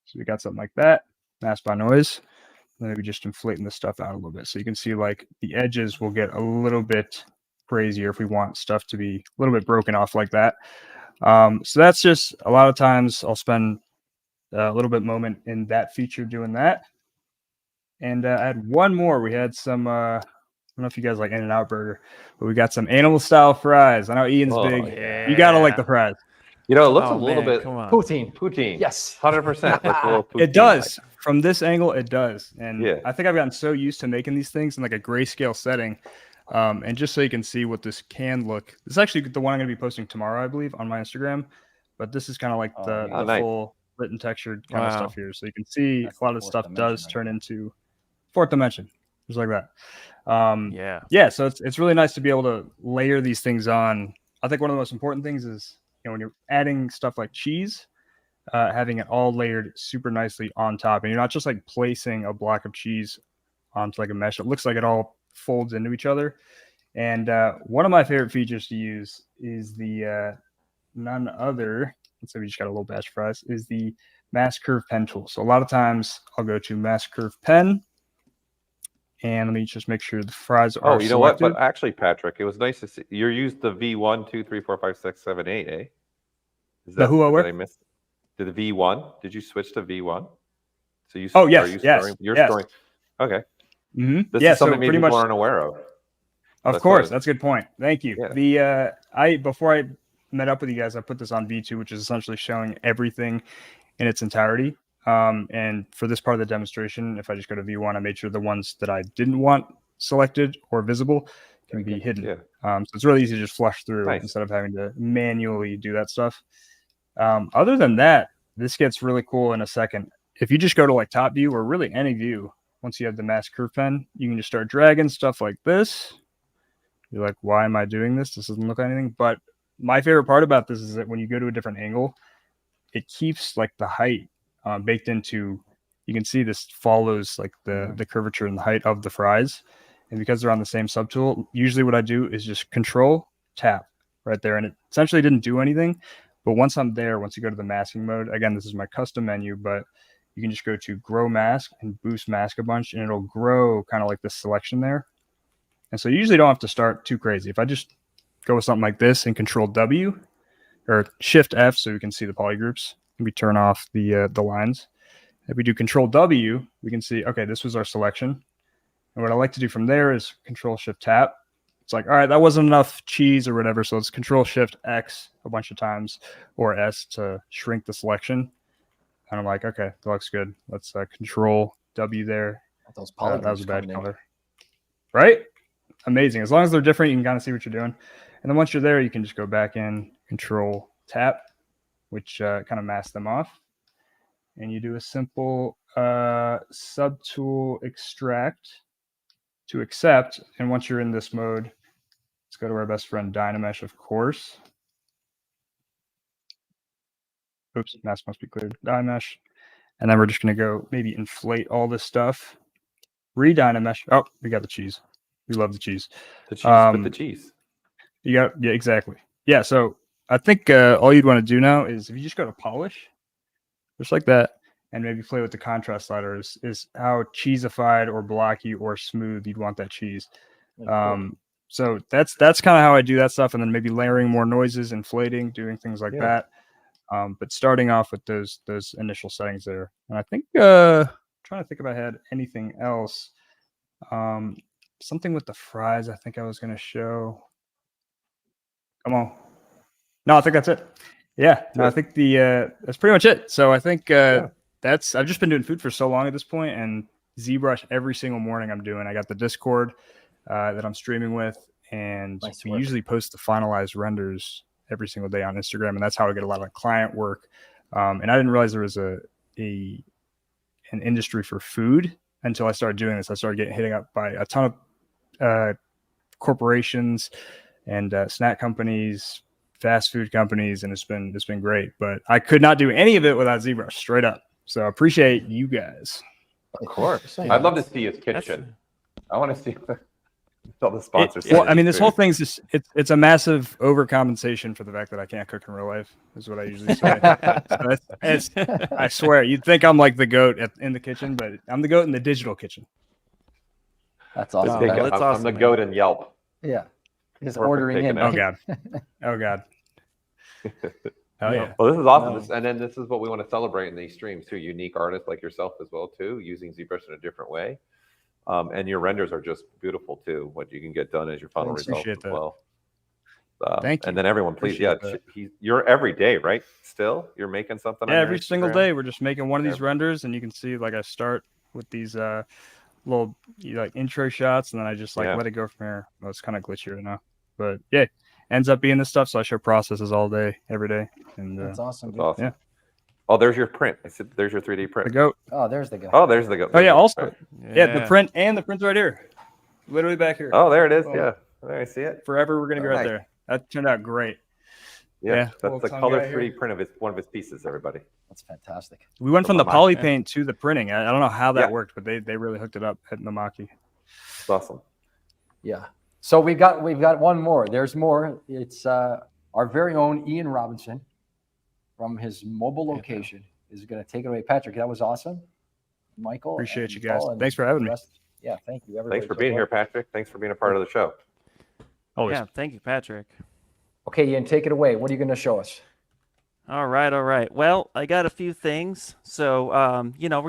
So we got something like that, mask by noise. And then maybe just inflating the stuff out a little bit. So you can see like the edges will get a little bit crazier if we want stuff to be a little bit broken off like that. So that's just a lot of times I'll spend a little bit moment in that feature doing that. And I had one more. We had some, I don't know if you guys like In-N-Out Burger, but we got some animal style fries. I know Ian's big. Yeah. You got to like the fries. You know, it looks Oh, a little man, bit come on. Poutine. Yes. 100%. Looks a little poutine. It does. From this angle, it does. And Yeah. I think I've gotten so used to making these things in like a grayscale setting. And just so you can see what this can look, this is actually the one I'm going to be posting tomorrow, I believe, on my Instagram. But this is kind of like the nice. full lit and textured kind of Wow. stuff here. So you can see That's a lot the of the fourth stuff dimension does right turn there. into fourth dimension, just like that. Yeah. Yeah, so it's really nice to be able to layer these things on. I think one of the most important things is, you know, when you're adding stuff like cheese, having it all layered super nicely on top, and you're not just like placing a block of cheese onto like a mesh. It looks like it all folds into each other. And one of my favorite features to use is the none other. Let's say we just got a little batch of fries. Is the MaskPen Tool. So a lot of times I'll go to MaskPen. And let me just make sure the fries are Oh, you know what? selected. But actually, Patrick, it was nice to see you used the V1, 2, 3, 4, 5, 6, 7, 8, eh? Is The who, what, where? did I miss? Did the V1? Did you switch to V1? So you Oh, yes, are you yes, storing? You're yes. storing. Okay. Mm-hmm. This Yeah, is something so maybe pretty much. people aren't aware of. Of That's course, what- that's a good point. Thank you. Yeah. The before I met up with you guys, I put this on V2, which is essentially showing everything in its entirety. And for this part of the demonstration, if I just go to V1, I made sure the ones that I didn't want selected or visible can be hidden. Yeah. So it's really easy to just flush through Nice. instead of having to manually do that stuff. Other than that, this gets really cool in a second. If you just go to like top view or really any view, once you have the MaskPen, you can just start dragging stuff like this. You're like, why am I doing this? This doesn't look like anything. But my favorite part about this is that when you go to a different angle, it keeps like the height baked into. You can see this follows like the curvature and the height of the fries. And because they're on the same subtool, usually what I do is just control tap right there. And it essentially didn't do anything. But once I'm there, once you go to the masking mode, again, this is my custom menu, but you can just go to grow mask and boost mask a bunch, and it'll grow kind of like this selection there. And so you usually don't have to start too crazy. If I just go with something like this and control W or shift F so we can see the polygroups, we turn off the lines. If we do control W, we can see, okay, this was our selection. And what I like to do from there is control shift tap. It's like, all right, that wasn't enough cheese or whatever. So let's control shift X a bunch of times or S to shrink the selection. And I'm like, okay, that looks good. Let's control W there. Those That was a bad coming in. color. Right? Amazing. As long as they're different, you can kind of see what you're doing. And then once you're there, you can just go back in, control tap, which kind of masks them off. And you do a simple subtool extract to accept. And once you're in this mode, let's go to our best friend Dynamesh, of course. Oops, mask must be cleared. Dynamesh. And then we're just going to go maybe inflate all this stuff. Re-Dynamesh. Oh, we got the cheese. We love the cheese. The cheese with the cheese. You got, yeah, exactly. Yeah, so I think all you'd want to do now is if you just go to polish, just like that, and maybe play with the contrast slider is how cheesified or blocky or smooth you'd want that cheese. So that's kind of how I do that stuff, and then maybe layering more noises, inflating, doing things like that. But starting off with those initial settings there. And I think trying to think if I had anything else. Something with the fries I think I was going to show. Come on. No, I think that's it. Yeah, no, I think that's pretty much it. So I think I've just been doing food for so long at this point, and ZBrush every single morning I'm doing. I got the Discord that I'm streaming with, and we usually post the finalized renders every single day on Instagram, and that's how I get a lot of client work. And I didn't realize there was an industry for food until I started doing this. I started getting hitting up by a ton of corporations and snack companies, fast food companies, and it's been great. But I could not do any of it without ZBrush, straight up. So I appreciate you guys. Of course. I'd love to see his kitchen. I want to see all the sponsors. Well, I mean, this whole thing's just it's a massive overcompensation for the fact that I can't cook in real life, is what I usually say. I swear, you'd think I'm like the goat in the kitchen, but I'm the goat in the digital kitchen. That's awesome. That's I'm awesome, the man. goat in Yelp. Yeah. Just Perfect ordering in. takeout. Oh God. Oh yeah. Well, this is awesome. And then this is what we want to celebrate in these streams too. Unique artists like yourself as well too, using ZBrush in a different way. And your renders are just beautiful too. What you can get done as your final result as well. Thank you. And then everyone, please, Appreciate that. you're every day, right? Still, you're making something. Yeah, on every your single Instagram? day we're just making one of these Every- renders, and you can see like I start with these little like intro shots, and then I just like Yeah. let it go from here. Well, it's kind of glitchy right now, but yeah, ends up being this stuff. So I show processes all day, every day, and That's awesome. That's Dude. awesome. Yeah. Oh, there's your print. I said, there's your 3D print. the goat. Oh, there's the guy. Oh, there's the goat. Oh yeah, There's also print. yeah, the print and the print's right here, literally back here. Oh, there it is. Oh. Yeah, there I see it. Forever, we're gonna be Oh, right nice. there. That turned out great. Yeah, Yeah, that's little the tongue color guy 3D here. print of one of his pieces. Everybody. That's fantastic. We went from the Mamaki. poly paint to the printing. I don't know how that Yeah. worked, but they really hooked it up at Mamaki. It's awesome. Yeah. So we've got one more. There's more. It's our very own Ian Robinson from his mobile location is going to take it away. Patrick, that was awesome. Michael, Appreciate and you guys. Paul, and Thanks for having the me. rest. Yeah, thank you. Everybody Thanks for so being far. here, Patrick. Thanks for being a part of the show. Always. Yeah, thank you, Patrick. Okay, Ian, take it away. What are you going to show us? All right, all right. Well, I got a few things. So, you know,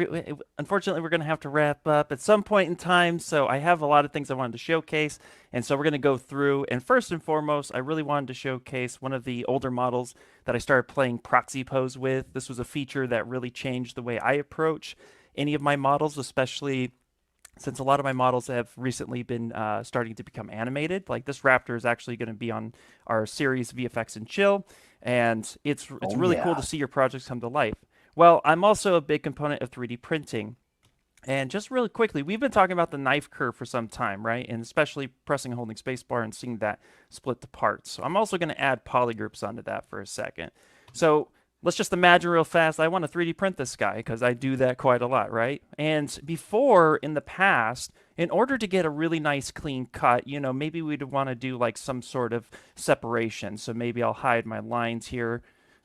unfortunately, we're going to have to wrap up at some point in time. So I have a lot of things I wanted to showcase. And so we're going to go through. And first and foremost, I really wanted to showcase one of the older models that I started playing Proxy Pose with. This was a feature that really changed the way I approach any of my models, especially since a lot of my models have recently been starting to become animated. Like this raptor is actually going to be on our series VFX and Chill. And it's really cool to see your projects come to life. Well, I'm also a big component of 3D printing. And just really quickly, we've been talking about the knife curve for some time, right? And especially pressing and holding spacebar and seeing that split to parts. So I'm also going to add polygroups onto that for a second. So let's just imagine real fast, I want to 3D print this guy because I do that quite a lot, right? And before, in the past, in order to get a really nice clean cut, you know, maybe we'd want to do like some sort of separation. So maybe I'll hide my lines here.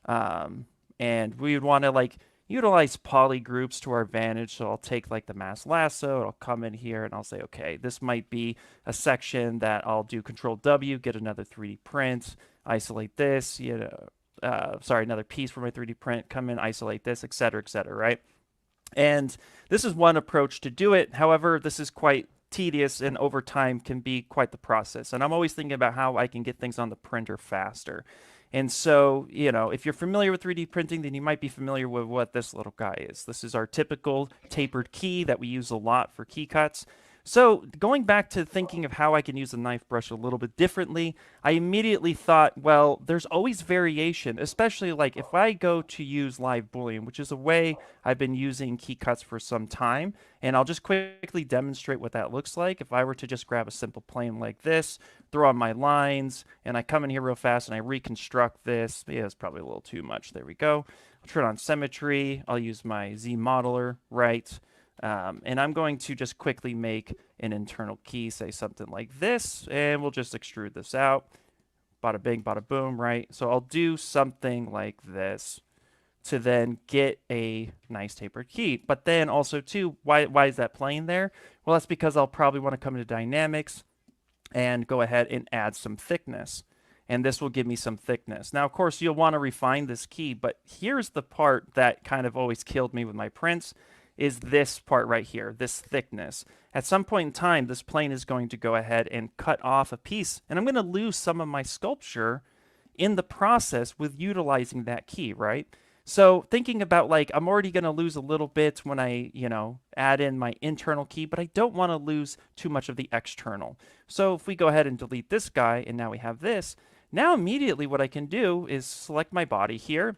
And we would want to like utilize polygroups to our advantage. So I'll take like the mass lasso, I'll come in here and I'll say, okay, this might be a section that I'll do Control W, get another 3D print, isolate this, you know, another piece for my 3D print, come in, isolate this, et cetera, right? And this is one approach to do it. However, this is quite tedious and over time can be quite the process. And I'm always thinking about how I can get things on the printer faster. And so, you know, if you're familiar with 3D printing, then you might be familiar with what this little guy is. This is our typical tapered key that we use a lot for key cuts. So going back to thinking of how I can use the knife brush a little bit differently, I immediately thought, well, there's always variation, especially like if I go to use live Boolean, which is a way I've been using key cuts for some time, and I'll just quickly demonstrate what that looks like. If I were to just grab a simple plane like this, throw on my lines, and I come in here real fast and I reconstruct this. Yeah, it's probably a little too much. There we go. I'll turn on Symmetry. I'll use my Z modeler, right? And I'm going to just quickly make an internal key, say something like this, and we'll just extrude this out. Bada bing, bada boom, right? So I'll do something like this to then get a nice tapered key. But then also too, why is that plane there? Well, that's because I'll probably want to come into dynamics and go ahead and add some thickness. And this will give me some thickness. Now, of course, you'll want to refine this key, but here's the part that kind of always killed me with my prints, is this part right here, this thickness. At some point in time, this plane is going to go ahead and cut off a piece, and I'm going to lose some of my sculpture in the process with utilizing that key, right? So thinking about like, I'm already going to lose a little bit when I, you know, add in my internal key, but I don't want to lose too much of the external. So if we go ahead and delete this guy, and now we have this, now immediately what I can do is select my body here.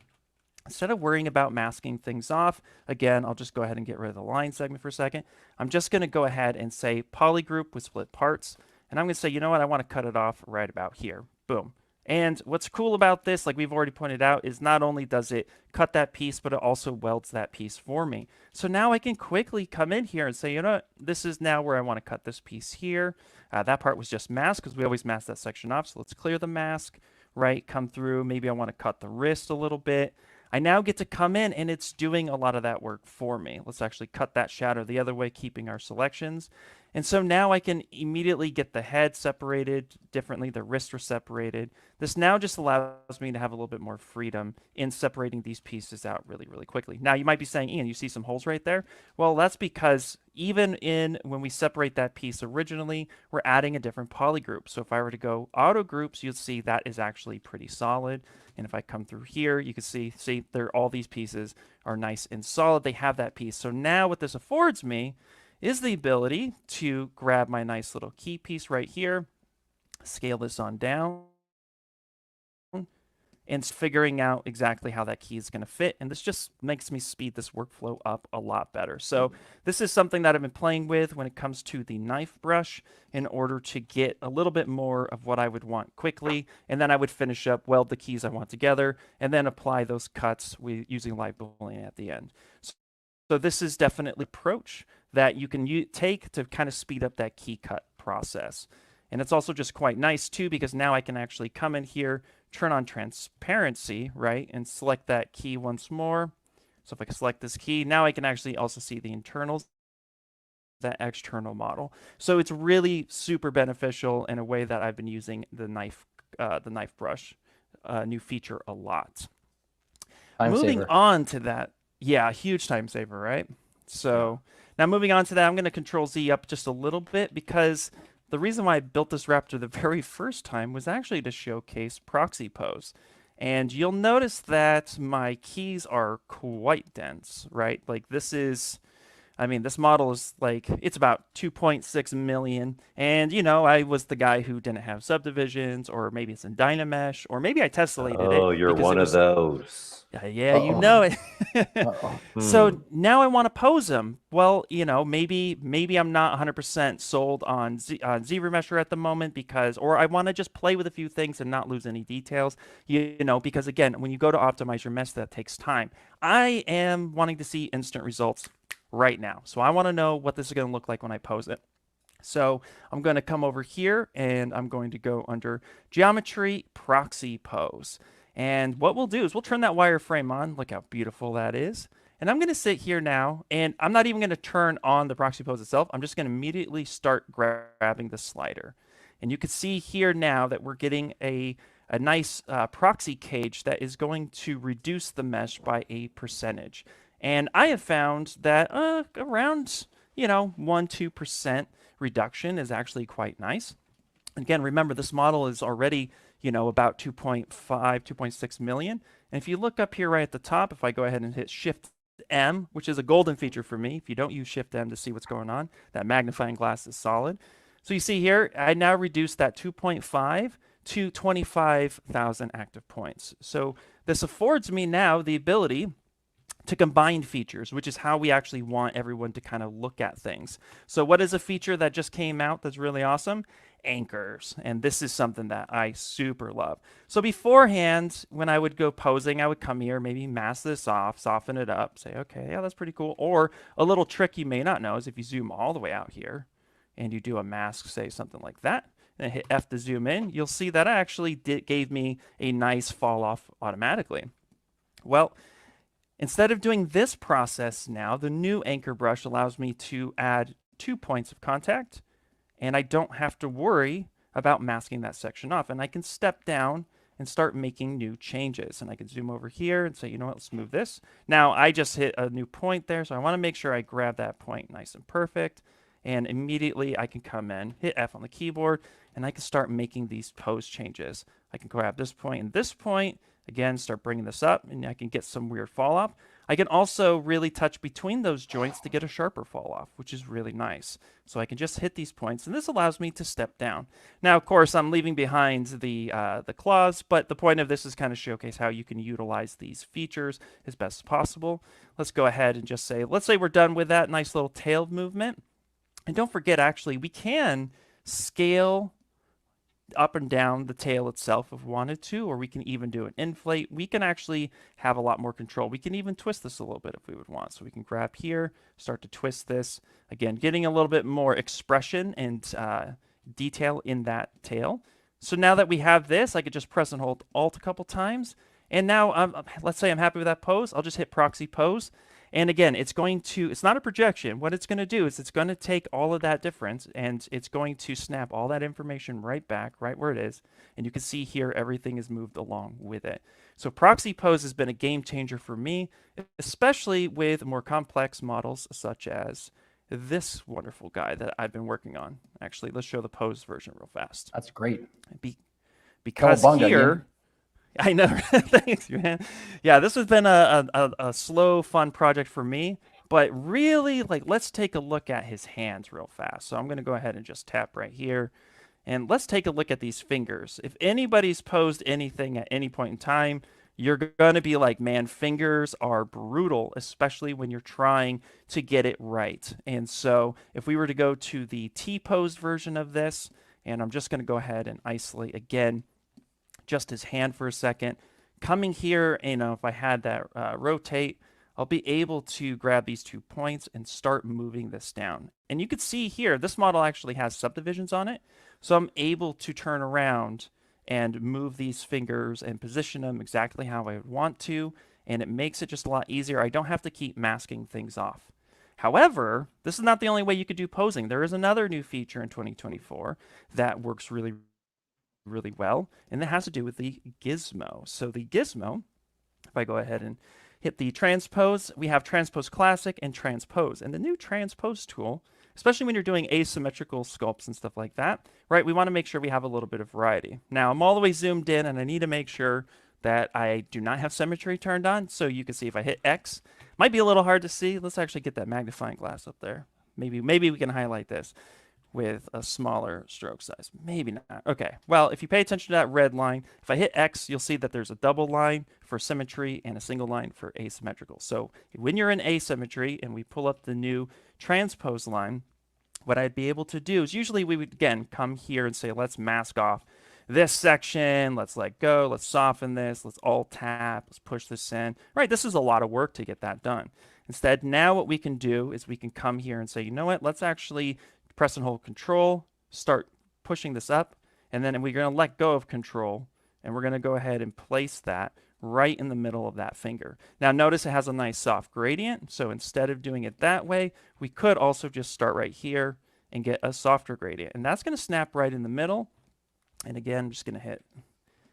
Instead of worrying about masking things off, again, I'll just go ahead and get rid of the line segment for a second. I'm just going to go ahead and say polygroup with split parts. And I'm going to say, you know what, I want to cut it off right about here. Boom. And what's cool about this, like we've already pointed out, is not only does it cut that piece, but it also welds that piece for me. So now I can quickly come in here and say, you know what, this is now where I want to cut this piece here. That part was just masked because we always mask that section off. So let's clear the mask, right? Come through. Maybe I want to cut the wrist a little bit. I now get to come in and it's doing a lot of that work for me. Let's actually cut that shadow the other way, keeping our selections. And so now I can immediately get the head separated differently, the wrists are separated. This now just allows me to have a little bit more freedom in separating these pieces out really, really quickly. Now you might be saying, Ian, you see some holes right there? Well, that's because even when we separate that piece originally, we're adding a different polygroup. So if I were to go auto groups, you'll see that is actually pretty solid. And if I come through here, you can see all these pieces are nice and solid. They have that piece. So now what this affords me is the ability to grab my nice little key piece right here, scale this on down, and figuring out exactly how that key is going to fit. And this just makes me speed this workflow up a lot better. So this is something that I've been playing with when it comes to the knife brush in order to get a little bit more of what I would want quickly. And then I would finish up, weld the keys I want together, and then apply those cuts using light boolean at the end. So this is definitely an approach that you can take to kind of speed up that key cut process. And it's also just quite nice too, because now I can actually come in here, turn on transparency, right? And select that key once more. So if I can select this key, now I can actually also see the internals, that external model. So it's really super beneficial in a way that I've been using the knife brush new feature a lot. Moving on to that. Yeah, huge time saver, right? So now moving on to that, I'm going to Control Z up just a little bit, because the reason why I built this Raptor the very first time was actually to showcase Proxy Pose. And you'll notice that my keys are quite dense, right? Like this is, I mean, this model is like, it's about 2.6 million. And, you know, I was the guy who didn't have subdivisions, or maybe it's in Dynamesh, or maybe I tessellated it. Oh, you're one of those. Yeah, you know it. So now I want to pose them. Well, you know, maybe I'm not 100% sold on ZBrush at the moment, or I want to just play with a few things and not lose any details. You know, because again, when you go to optimize your mesh, that takes time. I am wanting to see instant results right now. So I want to know what this is going to look like when I pose it. So I'm going to come over here and I'm going to go under Geometry, Proxy Pose. And what we'll do is we'll turn that wireframe on. Look how beautiful that is. And I'm going to sit here now, and I'm not even going to turn on the Proxy Pose itself. I'm just going to immediately start grabbing the slider. And you can see here now that we're getting a nice proxy cage that is going to reduce the mesh by a percentage. And I have found that around, you know, 1-2% reduction is actually quite nice. Again, remember, this model is already, you know, about 2.6 million. And if you look up here right at the top, if I go ahead and hit Shift M, which is a golden feature for me, if you don't use Shift M to see what's going on, that magnifying glass is solid. So you see here, I now reduced that 2.5 to 25,000 active points. So this affords me now the ability to combine features, which is how we actually want everyone to kind of look at things. So what is a feature that just came out that's really awesome? Anchors. And this is something that I super love. So beforehand, when I would go posing, I would come here, maybe mask this off, soften it up, say, okay, yeah, that's pretty cool. Or a little trick you may not know is if you zoom all the way out here and you do a mask, say something like that, and hit F to zoom in, you'll see that I actually gave me a nice fall off automatically. Well, instead of doing this process now, the new anchor brush allows me to add 2 points of contact, and I don't have to worry about masking that section off. And I can step down and start making new changes. And I can zoom over here and say, you know what, let's move this. Now, I just hit a new point there, so I want to make sure I grab that point nice and perfect. And immediately I can come in, hit F on the keyboard, and I can start making these pose changes. I can grab this point and this point, again, start bringing this up, and I can get some weird fall off. I can also really touch between those joints to get a sharper fall off, which is really nice. So I can just hit these points, and this allows me to step down. Now, of course, I'm leaving behind the claws, but the point of this is kind of showcase how you can utilize these features as best as possible. Let's go ahead and just say, let's say we're done with that nice little tail movement. And don't forget, actually, we can scale up and down the tail itself if we wanted to, or we can even do an inflate. We can actually have a lot more control. We can even twist this a little bit if we would want. So we can grab here, start to twist this. Again, getting a little bit more expression and detail in that tail. So now that we have this, I could just press and hold Alt a couple times, And now, let's say I'm happy with that pose. I'll just hit Proxy Pose. And again, it's not a projection. What it's going to do is it's going to take all of that difference and it's going to snap all that information right back, right where it is. And you can see here, everything is moved along with it. So Proxy Pose has been a game changer for me, especially with more complex models such as this wonderful guy that I've been working on. Actually, let's show the pose version real fast. That's great. Because Cowabunga, here, man. I know. Thanks, man. Yeah, this has been a slow, fun project for me. But really, like, let's take a look at his hands real fast. So I'm going to go ahead and just tap right here. And let's take a look at these fingers. If anybody's posed anything at any point in time, you're going to be like, man, fingers are brutal, especially when you're trying to get it right. And so if we were to go to the T-posed version of this, and I'm just going to go ahead and isolate again just his hand for a second. Coming here, if I had that rotate, I'll be able to grab these 2 points and start moving this down. And you can see here, this model actually has subdivisions on it. So I'm able to turn around and move these fingers and position them exactly how I would want to. And it makes it just a lot easier. I don't have to keep masking things off. However, this is not the only way you could do posing. There is another new feature in 2024 that works really well, and that has to do with the Gizmo. So the Gizmo, if I go ahead and hit the Transpose, we have Transpose Classic and Transpose. And the new Transpose tool, especially when you're doing asymmetrical sculpts and stuff like that, right, we want to make sure we have a little bit of variety. Now, I'm all the way zoomed in, and I need to make sure that I do not have Symmetry turned on. So you can see if I hit X, might be a little hard to see. Let's actually get that magnifying glass up there. Maybe we can highlight this with a smaller stroke size. Maybe not. Okay, well, if you pay attention to that red line, if I hit X, you'll see that there's a double line for symmetry and a single line for asymmetrical. So when you're in asymmetry and we pull up the new transpose line, what I'd be able to do is usually we would, again, come here and say, let's mask off this section, let's let go, let's soften this, let's alt tap, let's push this in. Right, this is a lot of work to get that done. Instead, now what we can do is we can come here and say, you know what, let's actually press and hold Control, start pushing this up, and then we're going to let go of Control, and we're going to go ahead and place that right in the middle of that finger. Now notice it has a nice soft gradient, so instead of doing it that way, we could also just start right here and get a softer gradient. And that's going to snap right in the middle. And again, I'm just going to hit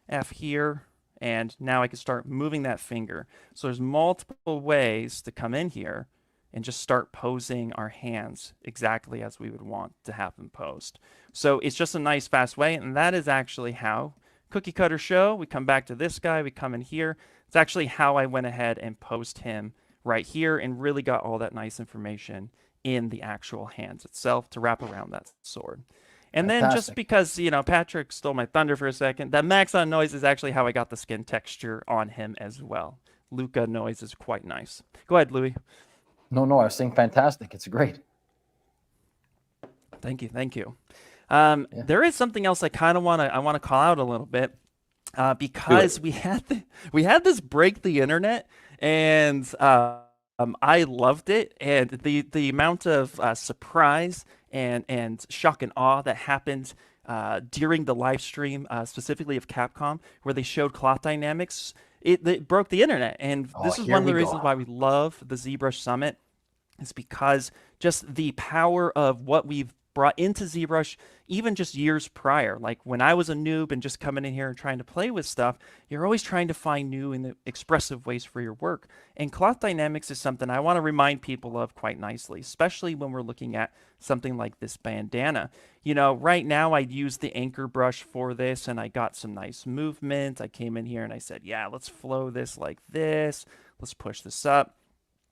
F here, and now I can start moving that finger. So there's multiple ways to come in here and just start posing our hands exactly as we would want to have them posed. So it's just a nice fast way, and that is actually how cookie cutter show. We come back to this guy, we come in here. It's actually how I went ahead and posed him right here and really got all that nice information in the actual hands itself to wrap around that sword. And then just because, Patrick stole my thunder for a second, that Maxon noise is actually how I got the skin texture on him as well. Luca noise is quite nice. Go ahead, Louie. No, I was saying fantastic. It's great. Thank you. There is something else I kind of want to call out a little bit because we had this break the internet, and I loved it, and the amount of surprise and shock and awe that happened during the live stream, specifically of Capcom, where they showed cloth dynamics. It broke the internet, and this is one of the reasons why we love the ZBrush Summit. Is because just the power of what we've brought into ZBrush, even just years prior. Like when I was a noob and just coming in here and trying to play with stuff, you're always trying to find new and expressive ways for your work. And cloth dynamics is something I want to remind people of quite nicely, especially when we're looking at something like this bandana. Right now I use the anchor brush for this, and I got some nice movement. I came in here and I said, yeah, let's flow this like this. Let's push this up.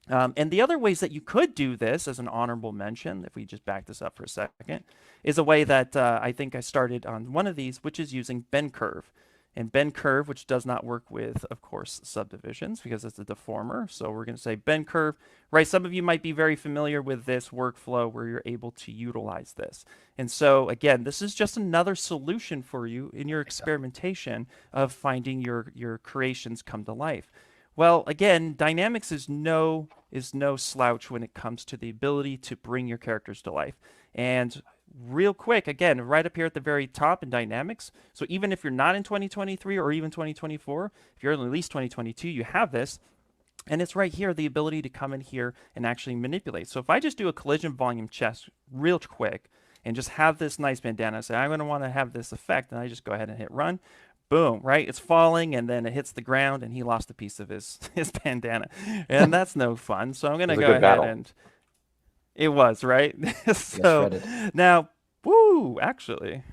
And the other ways that you could do this as an honorable mention, if we just back this up for a second, is a way that I think I started on one of these, which is using bend curve. And bend curve, which does not work with, of course, subdivisions because it's a deformer. So we're going to say bend curve, right? Some of you might be very familiar with this workflow where you're able to utilize this. And so again, this is just another solution for you in your experimentation of finding your creations come to life. Well, again, dynamics is no slouch when it comes to the ability to bring your characters to life. And real quick, again, right up here at the very top in dynamics. So even if you're not in 2023 or even 2024, if you're in at least 2022, you have this. And it's right here, the ability to come in here and actually manipulate. So if I just do a collision volume check real quick and just have this nice bandana, say I'm going to want to have this effect, and I just go ahead and hit run. Boom, right? It's falling, and then it hits the ground, and he lost a piece of his bandana. And that's no fun. So I'm going to go ahead battle. and... It was, right? So shredded. now, woo, actually.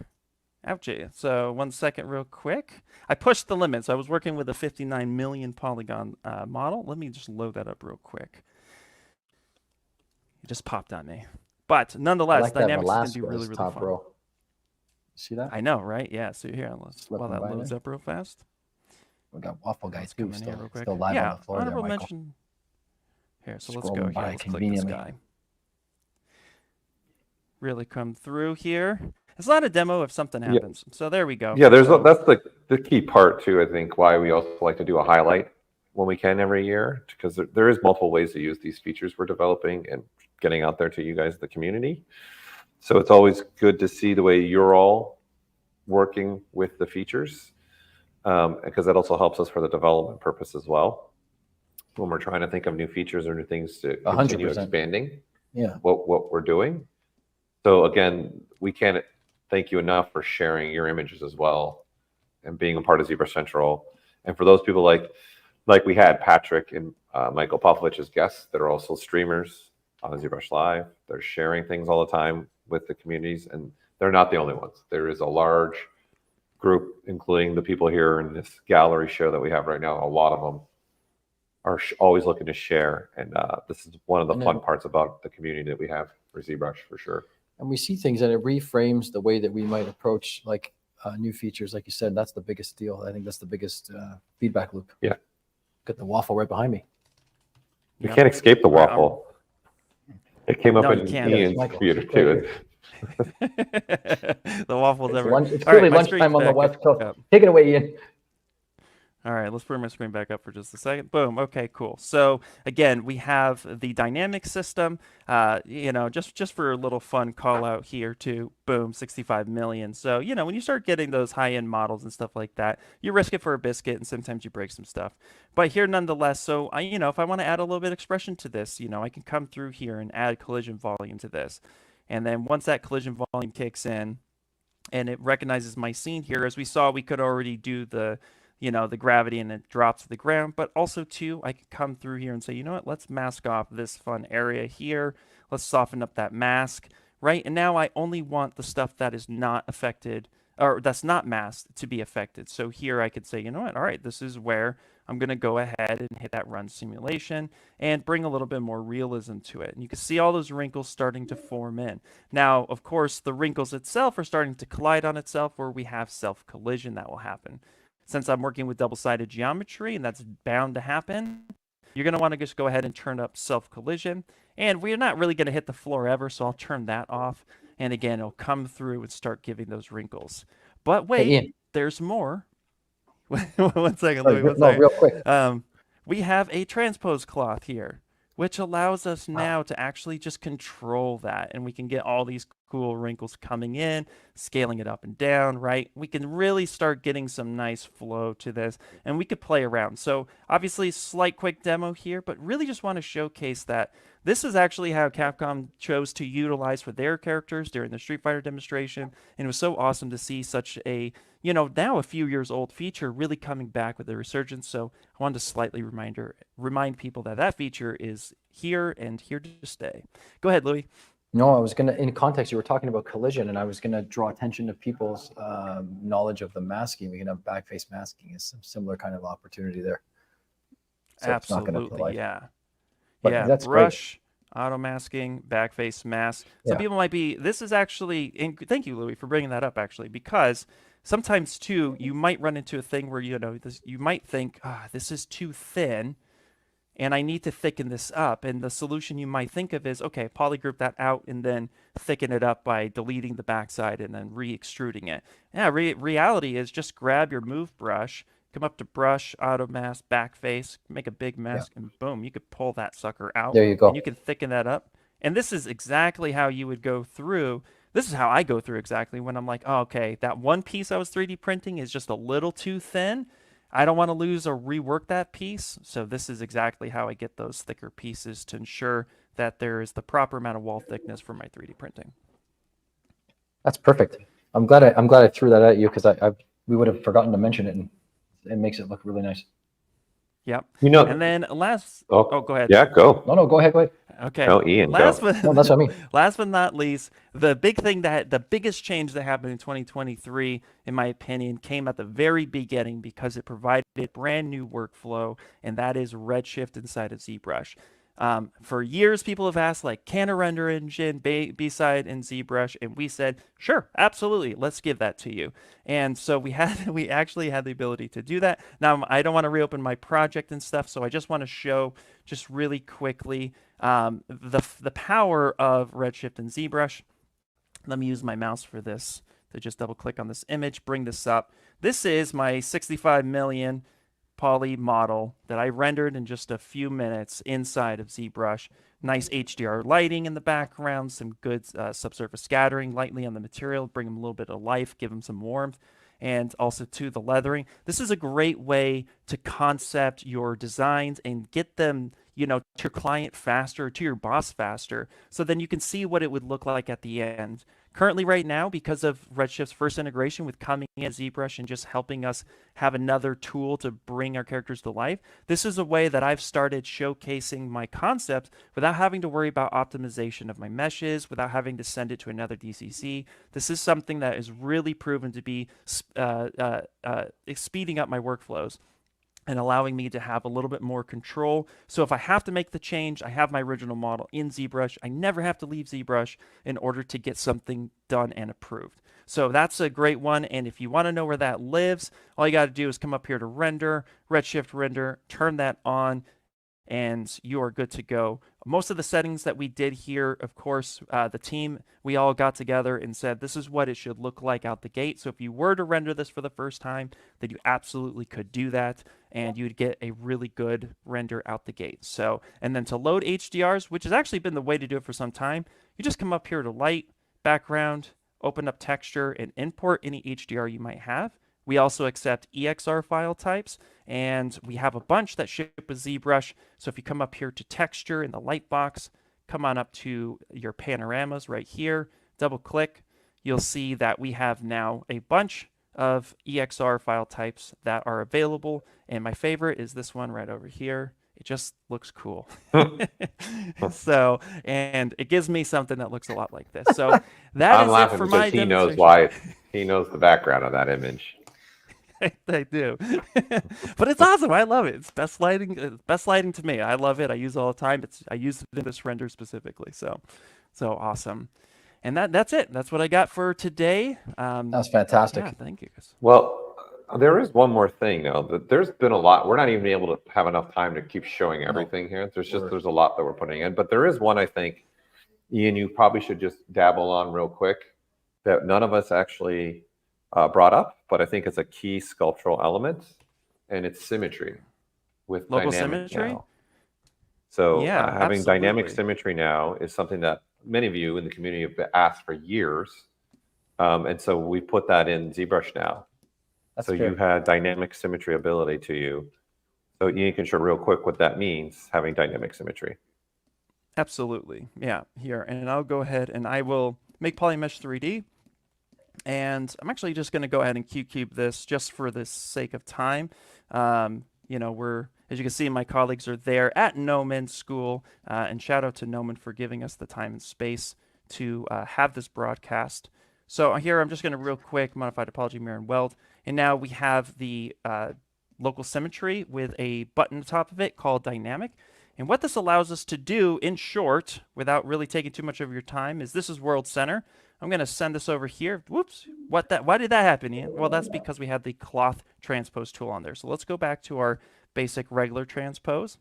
Ouchie. So 1 second real quick. I pushed the limit. So I was working with a 59 million polygon model. Let me just load that up real quick. It just popped on me. But I nonetheless, like that dynamics is going to be Velasquez really, really top fun. row. See that? I know, right? Yeah. So here, let's Slipping while that by loads there. up real fast. We got Waffle Guys Come too, in here real quick. still live Yeah, on the floor there, honorable Michael. mention. Here, so let's go Scrolling here. by Let's click this conveniently. guy. Really come through here. It's not a demo if something Yeah. happens. So there we go. Yeah, So- that's the key part too. I think why we also like to do a highlight when we can every year, because there is multiple ways to use these features we're developing and getting out there to you guys, the community. So it's always good to see the way you're all working with the features, because that also helps us for the development purpose as well. When we're trying to think of new features or new things to continue 100%. expanding Yeah. what we're doing. So again, we can't thank you enough for sharing your images as well and being a part of ZBrush Central. And for those people like we had Patrick and Michael Pavlovich as guests that are also streamers on ZBrush Live, they're sharing things all the time with the communities, and they're not the only ones. There is a large group, including the people here in this gallery show that we have right now. A lot of them are always looking to share, and this is one of the fun parts about the community that we have for ZBrush, for sure. And we see things that it reframes the way that we might approach like new features. Like you said, that's the biggest deal. I think that's the biggest feedback loop. Yeah. Got the waffle right behind me. You Yep. can't escape the Right, waffle. It came up No, you in can't. Ian's Michael, computer it's right too. The waffle's It's, ever. it's All right, clearly my screen's lunchtime on the back West Coast. up. Take it away, Ian. All right, let's bring my screen back up for just a second. Boom. Okay, cool. So again, we have the dynamic system. Just for a little fun call out here too. Boom, 65 million. So when you start getting those high-end models and stuff like that, you risk it for a biscuit, and sometimes you break some stuff. But here, nonetheless, so if I want to add a little bit of expression to this, I can come through here and add collision volume to this, and then once that collision volume kicks in, and it recognizes my scene here, as we saw, we could already do the gravity and it drops to the ground, but also too, I can come through here and say, let's mask off this fun area here. Let's soften up that mask, right? And now I only want the stuff that is not affected, or that's not masked, to be affected. So here I could say, all right, this is where I'm going to go ahead and hit that run simulation and bring a little bit more realism to it. And you can see all those wrinkles starting to form in. Now, of course, the wrinkles itself are starting to collide on itself, where we have self-collision that will happen. Since I'm working with double-sided geometry, and that's bound to happen, you're going to want to just go ahead and turn up self-collision. And we're not really going to hit the floor ever, so I'll turn that off. And again, it'll come through and start giving those wrinkles. But wait, Ian. there's more. 1 second, Sorry, Louie. One no, second. real quick. We have a transpose cloth here, which allows us now to actually just control that. And we can get all these cool wrinkles coming in, scaling it up and down, right? We can really start getting some nice flow to this, and we could play around. So obviously, slight quick demo here, but really just want to showcase that this is actually how Capcom chose to utilize for their characters during the Street Fighter demonstration. And it was so awesome to see such a, now a few years old feature really coming back with a resurgence. So I wanted to slightly remind people that feature is here and here to stay. Go ahead, Louie. No, I was going to, in context, you were talking about collision, and I was going to draw attention to people's knowledge of the masking. We can have backface masking is some similar kind of opportunity there. So it's not gonna Absolutely, collide. yeah. But Yeah, that's brush, auto masking, backface mask. Some Yeah. people might be, this is actually, and thank you, Louie, for bringing that up, actually, because sometimes, too, you might run into a thing where, you might think, this is too thin, and I need to thicken this up. And the solution you might think of is, okay, polygroup that out and then thicken it up by deleting the backside and then re-extruding it. Yeah, reality is just grab your move brush, come up to brush, auto mask, backface, make a big mask, and boom, you could pull that sucker out. There you go. And you can thicken that up. And this is exactly how you would go through this is how I go through exactly when I'm like, oh, okay, that one piece I was 3D printing is just a little too thin. I don't want to lose or rework that piece. So this is exactly how I get those thicker pieces to ensure that there is the proper amount of wall thickness for my 3D printing. That's perfect. I'm glad I threw that at you, because we would have forgotten to mention it, and it makes it look really nice. Yep. You know, And then last, oh, go ahead. Yeah, go. No, go ahead. Okay. No, Ian, last go. but No, that's what I mean. last but not least, the biggest change that happened in 2023, in my opinion, came at the very beginning because it provided a brand new workflow, and that is Redshift inside of ZBrush. For years, people have asked, like, can a render engine be side in ZBrush? And we said, sure, absolutely, let's give that to you. And so we actually had the ability to do that. Now, I don't want to reopen my project and stuff, so I just want to show just really quickly the power of Redshift and ZBrush. Let me use my mouse for this to just double click on this image, bring this up. This is my 65 million poly model that I rendered in just a few minutes inside of ZBrush. Nice HDR lighting in the background, some good subsurface scattering lightly on the material, bring them a little bit of life, give them some warmth, and also to the leathering. This is a great way to concept your designs and get them, you know, to your client faster, to your boss faster, so then you can see what it would look like at the end. Currently, right now, because of Redshift's first integration with coming in ZBrush and just helping us have another tool to bring our characters to life, this is a way that I've started showcasing my concepts without having to worry about optimization of my meshes, without having to send it to another DCC. This is something that is really proven to be speeding up my workflows and allowing me to have a little bit more control. So if I have to make the change, I have my original model in ZBrush. I never have to leave ZBrush in order to get something done and approved. So that's a great one. And if you want to know where that lives, all you got to do is come up here to render, Redshift render, turn that on, and you are good to go. Most of the settings that we did here, of course, the team, we all got together and said, this is what it should look like out the gate. So if you were to render this for the first time, then you absolutely could do that, and you'd get a really good render out the gate. So, and then to load HDRs, which has actually been the way to do it for some time, you just come up here to light, background, open up texture, and import any HDR you might have. We also accept EXR file types, and we have a bunch that ship with ZBrush. So if you come up here to texture in the light box, come on up to your panoramas right here, double click, you'll see that we have now a bunch of EXR file types that are available. And my favorite is this one right over here. It just looks cool. So, and it gives me something that looks a lot like this. So that I'm is laughing it for because my he knows demonstration. why. He knows the background of that image. They do. But it's awesome. I love it. It's best lighting. Best lighting to me. I love it. I use it all the time. I use it in this render specifically. So awesome. And that's it. That's what I got for today. That was fantastic. Yeah, thank you guys. Well, there is one more thing now. That there's been a lot. We're not even able to have enough time to keep showing everything here. There's a lot that we're putting in, but there is one I think, Ian, you probably should just dabble on real quick that none of us actually brought up, but I think it's a key sculptural element, and it's symmetry with Local dynamic symmetry. now. So Yeah, having dynamic absolutely. symmetry now is something that many of you in the community have asked for years, and so we put that in ZBrush now. That's So fair. you had dynamic symmetry ability to you. So you can show real quick what that means, having dynamic symmetry. Absolutely. Yeah, here. And I'll go ahead and I will make Polymesh 3D. And I'm actually just going to go ahead and Q-cube this just for the sake of time. You know, as you can see, my colleagues are there at Noman School. And shout out to Noman for giving us the time and space to have this broadcast. So here I'm just going to real quick modify topology, mirror, and weld. And now we have the local symmetry with a button on top of it called dynamic. And what this allows us to do, in short, without really taking too much of your time, is this is world center. I'm going to send this over here. Whoops. Why did that happen, Ian? Well, that's because we had the cloth transpose tool on there. So let's go back to our basic regular transpose.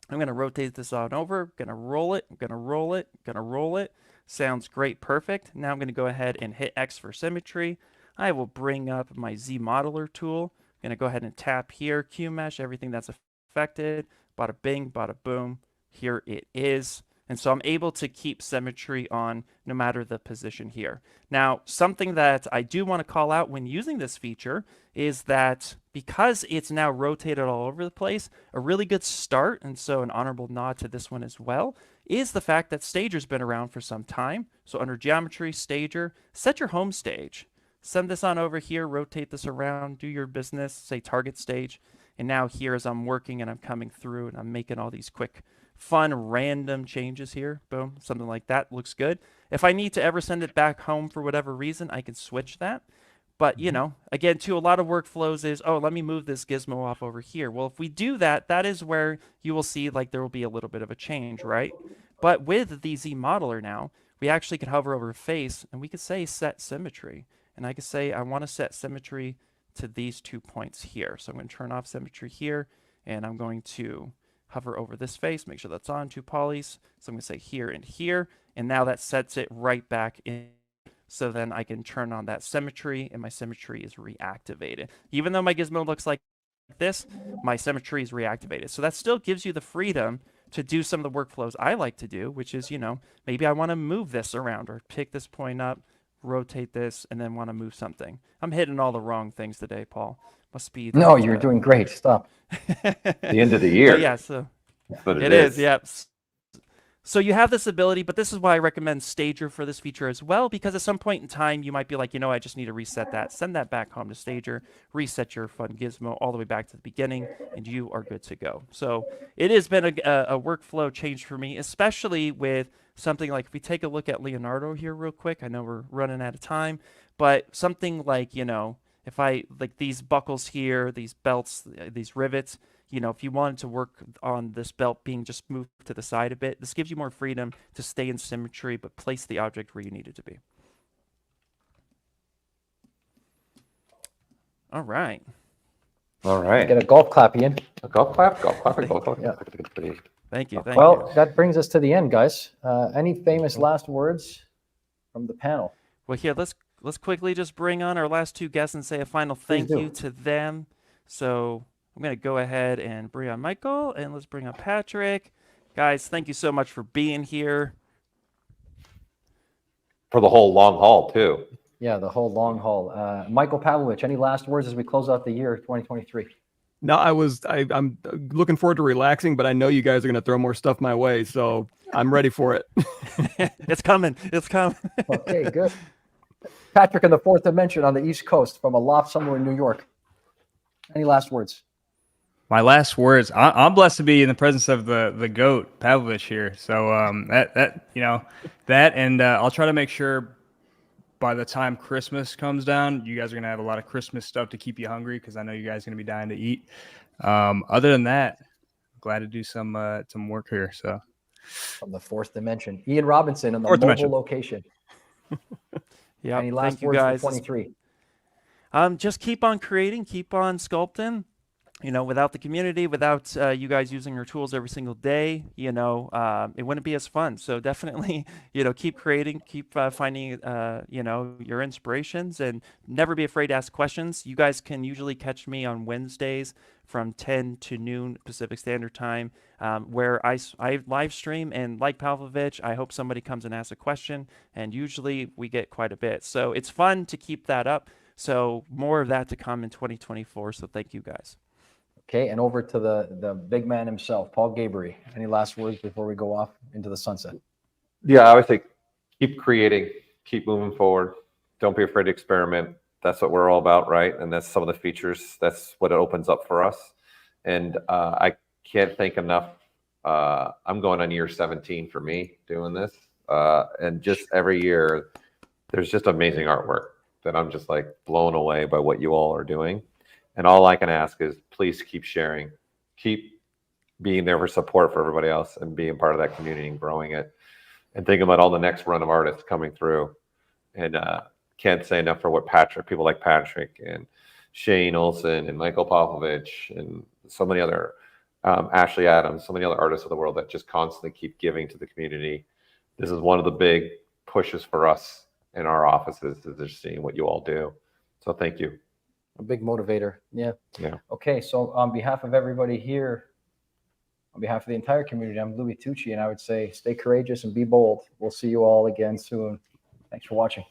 I'm going to rotate this on over. Going to roll it. I'm going to roll it. Going to roll it. Sounds great. Perfect. Now I'm going to go ahead and hit X for symmetry. I will bring up my Z modeler tool. I'm going to go ahead and tap here, Q mesh, everything that's affected. Bada bing, bada boom. Here it is. And so I'm able to keep symmetry on no matter the position here. Now, something that I do want to call out when using this feature is that because it's now rotated all over the place, a really good start, and so an honorable nod to this one as well, is the fact that Stager's been around for some time. So under Geometry, Stager, set your home stage. Send this on over here, rotate this around, do your business, say target stage. And now here as I'm working and I'm coming through and I'm making all these quick, fun, random changes here, boom, something like that looks good. If I need to ever send it back home for whatever reason, I can switch that. But, you know, again, too, a lot of workflows is, oh, let me move this gizmo off over here. Well, if we do that, that is where you will see like there will be a little bit of a change, right? But with the Z modeler now, we actually can hover over face and we could say set symmetry. And I could say I want to set symmetry to these 2 points here. So I'm going to turn off symmetry here and I'm going to hover over this face, make sure that's on, 2 polys. So I'm going to say here and here. And now that sets it right back in. So then I can turn on that symmetry and my symmetry is reactivated. Even though my gizmo looks like this, my symmetry is reactivated. So that still gives you the freedom to do some of the workflows I like to do, which is, you know, maybe I want to move this around or pick this point up, rotate this, and then want to move something. I'm hitting all the wrong things today, Paul. Must be. No, you're doing great. Stop. The end of the year. But yeah, so But it is. Yep. So you have this ability, but this is why I recommend Stager for this feature as well, because at some point in time, you might be like, you know, I just need to reset that. Send that back home to Stager, reset your fun gizmo all the way back to the beginning, and you are good to go. So it has been a workflow change for me, especially with something like, if we take a look at Leonardo here real quick, I know we're running out of time, but something like, you know, if I, like these buckles here, these belts, these rivets, you know, if you wanted to work on this belt being just moved to the side a bit, this gives you more freedom to stay in symmetry, but place the object where you need it to be. All right. All right. Get a golf clap, Ian. A golf clap, golf clap, golf clap. Yeah. Thank you. Thank Well, you. that brings us to the end, guys. Any famous last words from the panel? Well, here, let's quickly just bring on our last 2 guests and say a final thank do. you to them. So I'm going to go ahead and bring on Michael, and let's bring on Patrick. Guys, thank you so much for being here. For the whole long haul, too. Yeah, the whole long haul. Michael Pavlovich, any last words as we close out the year 2023? No, I'm looking forward to relaxing, but I know you guys are going to throw more stuff my way, so I'm ready for it. It's coming. It's coming. Okay, good. Patrick in the 4th dimension on the East Coast from a loft somewhere in New York. Any last words? My last words. I'm blessed to be in the presence of the goat Pavlovich here. So and I'll try to make sure by the time Christmas comes down, you guys are gonna have a lot of Christmas stuff to keep you hungry, because I know you guys are gonna be dying to eat. Other than that, I'm glad to do some work here. So From the 4th dimension, Ian Robinson on the Fourth mobile dimension. location. Yeah. Any last Thank you words guys. for 23? Just keep on creating, keep on sculpting. You know, without the community, without you guys using your tools every single day, you know, it wouldn't be as fun. So definitely, you know, keep creating, keep finding, you know, your inspirations, and never be afraid to ask questions. You guys can usually catch me on Wednesdays from 10 to noon Pacific Standard Time, where I live stream, and like Pavlovich, I hope somebody comes and asks a question, and usually we get quite a bit. So it's fun to keep that up. So more of that to come in 2024. So thank you guys. Okay, and over to the big man himself, Paul Gaboury. Any last words before we go off into the sunset? Yeah, I would say keep creating, keep moving forward. Don't be afraid to experiment. That's what we're all about, right? And that's some of the features. That's what it opens up for us. And I can't thank enough. I'm going on year 17 for me doing this. And just every year, there's just amazing artwork that I'm just like blown away by what you all are doing. And all I can ask is please keep sharing, keep being there for support for everybody else, and being part of that community and growing it, and thinking about all the next run of artists coming through. And can't say enough for what people like Patrick and Shane Olson and Michael Pavlovich and so many other, Ashley Adams, so many other artists of the world that just constantly keep giving to the community. This is one of the big pushes for us in our offices, is just seeing what you all do. So thank you. A big motivator. Yeah. Yeah. Okay, so on behalf of everybody here, on behalf of the entire community, I'm Louie Tucci, and I would say stay courageous and be bold. We'll see you all again soon. Thanks for watching.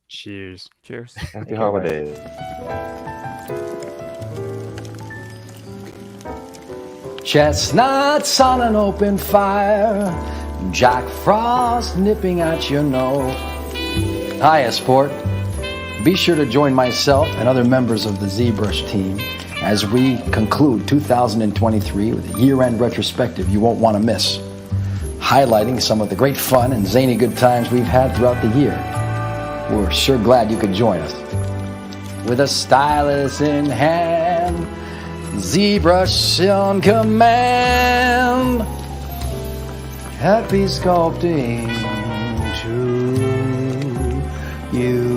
Cheers. Cheers. Happy holidays. Chestnuts on an open fire, Jack Frost nipping at your nose. Hiya, sport. Be sure to join myself and other members of the ZBrush team as we conclude 2023 with a year-end retrospective you won't want to miss, highlighting some of the great fun and zany good times we've had throughout the year. We're sure glad you could join us. With a stylus in hand, ZBrush on command, happy sculpting to you.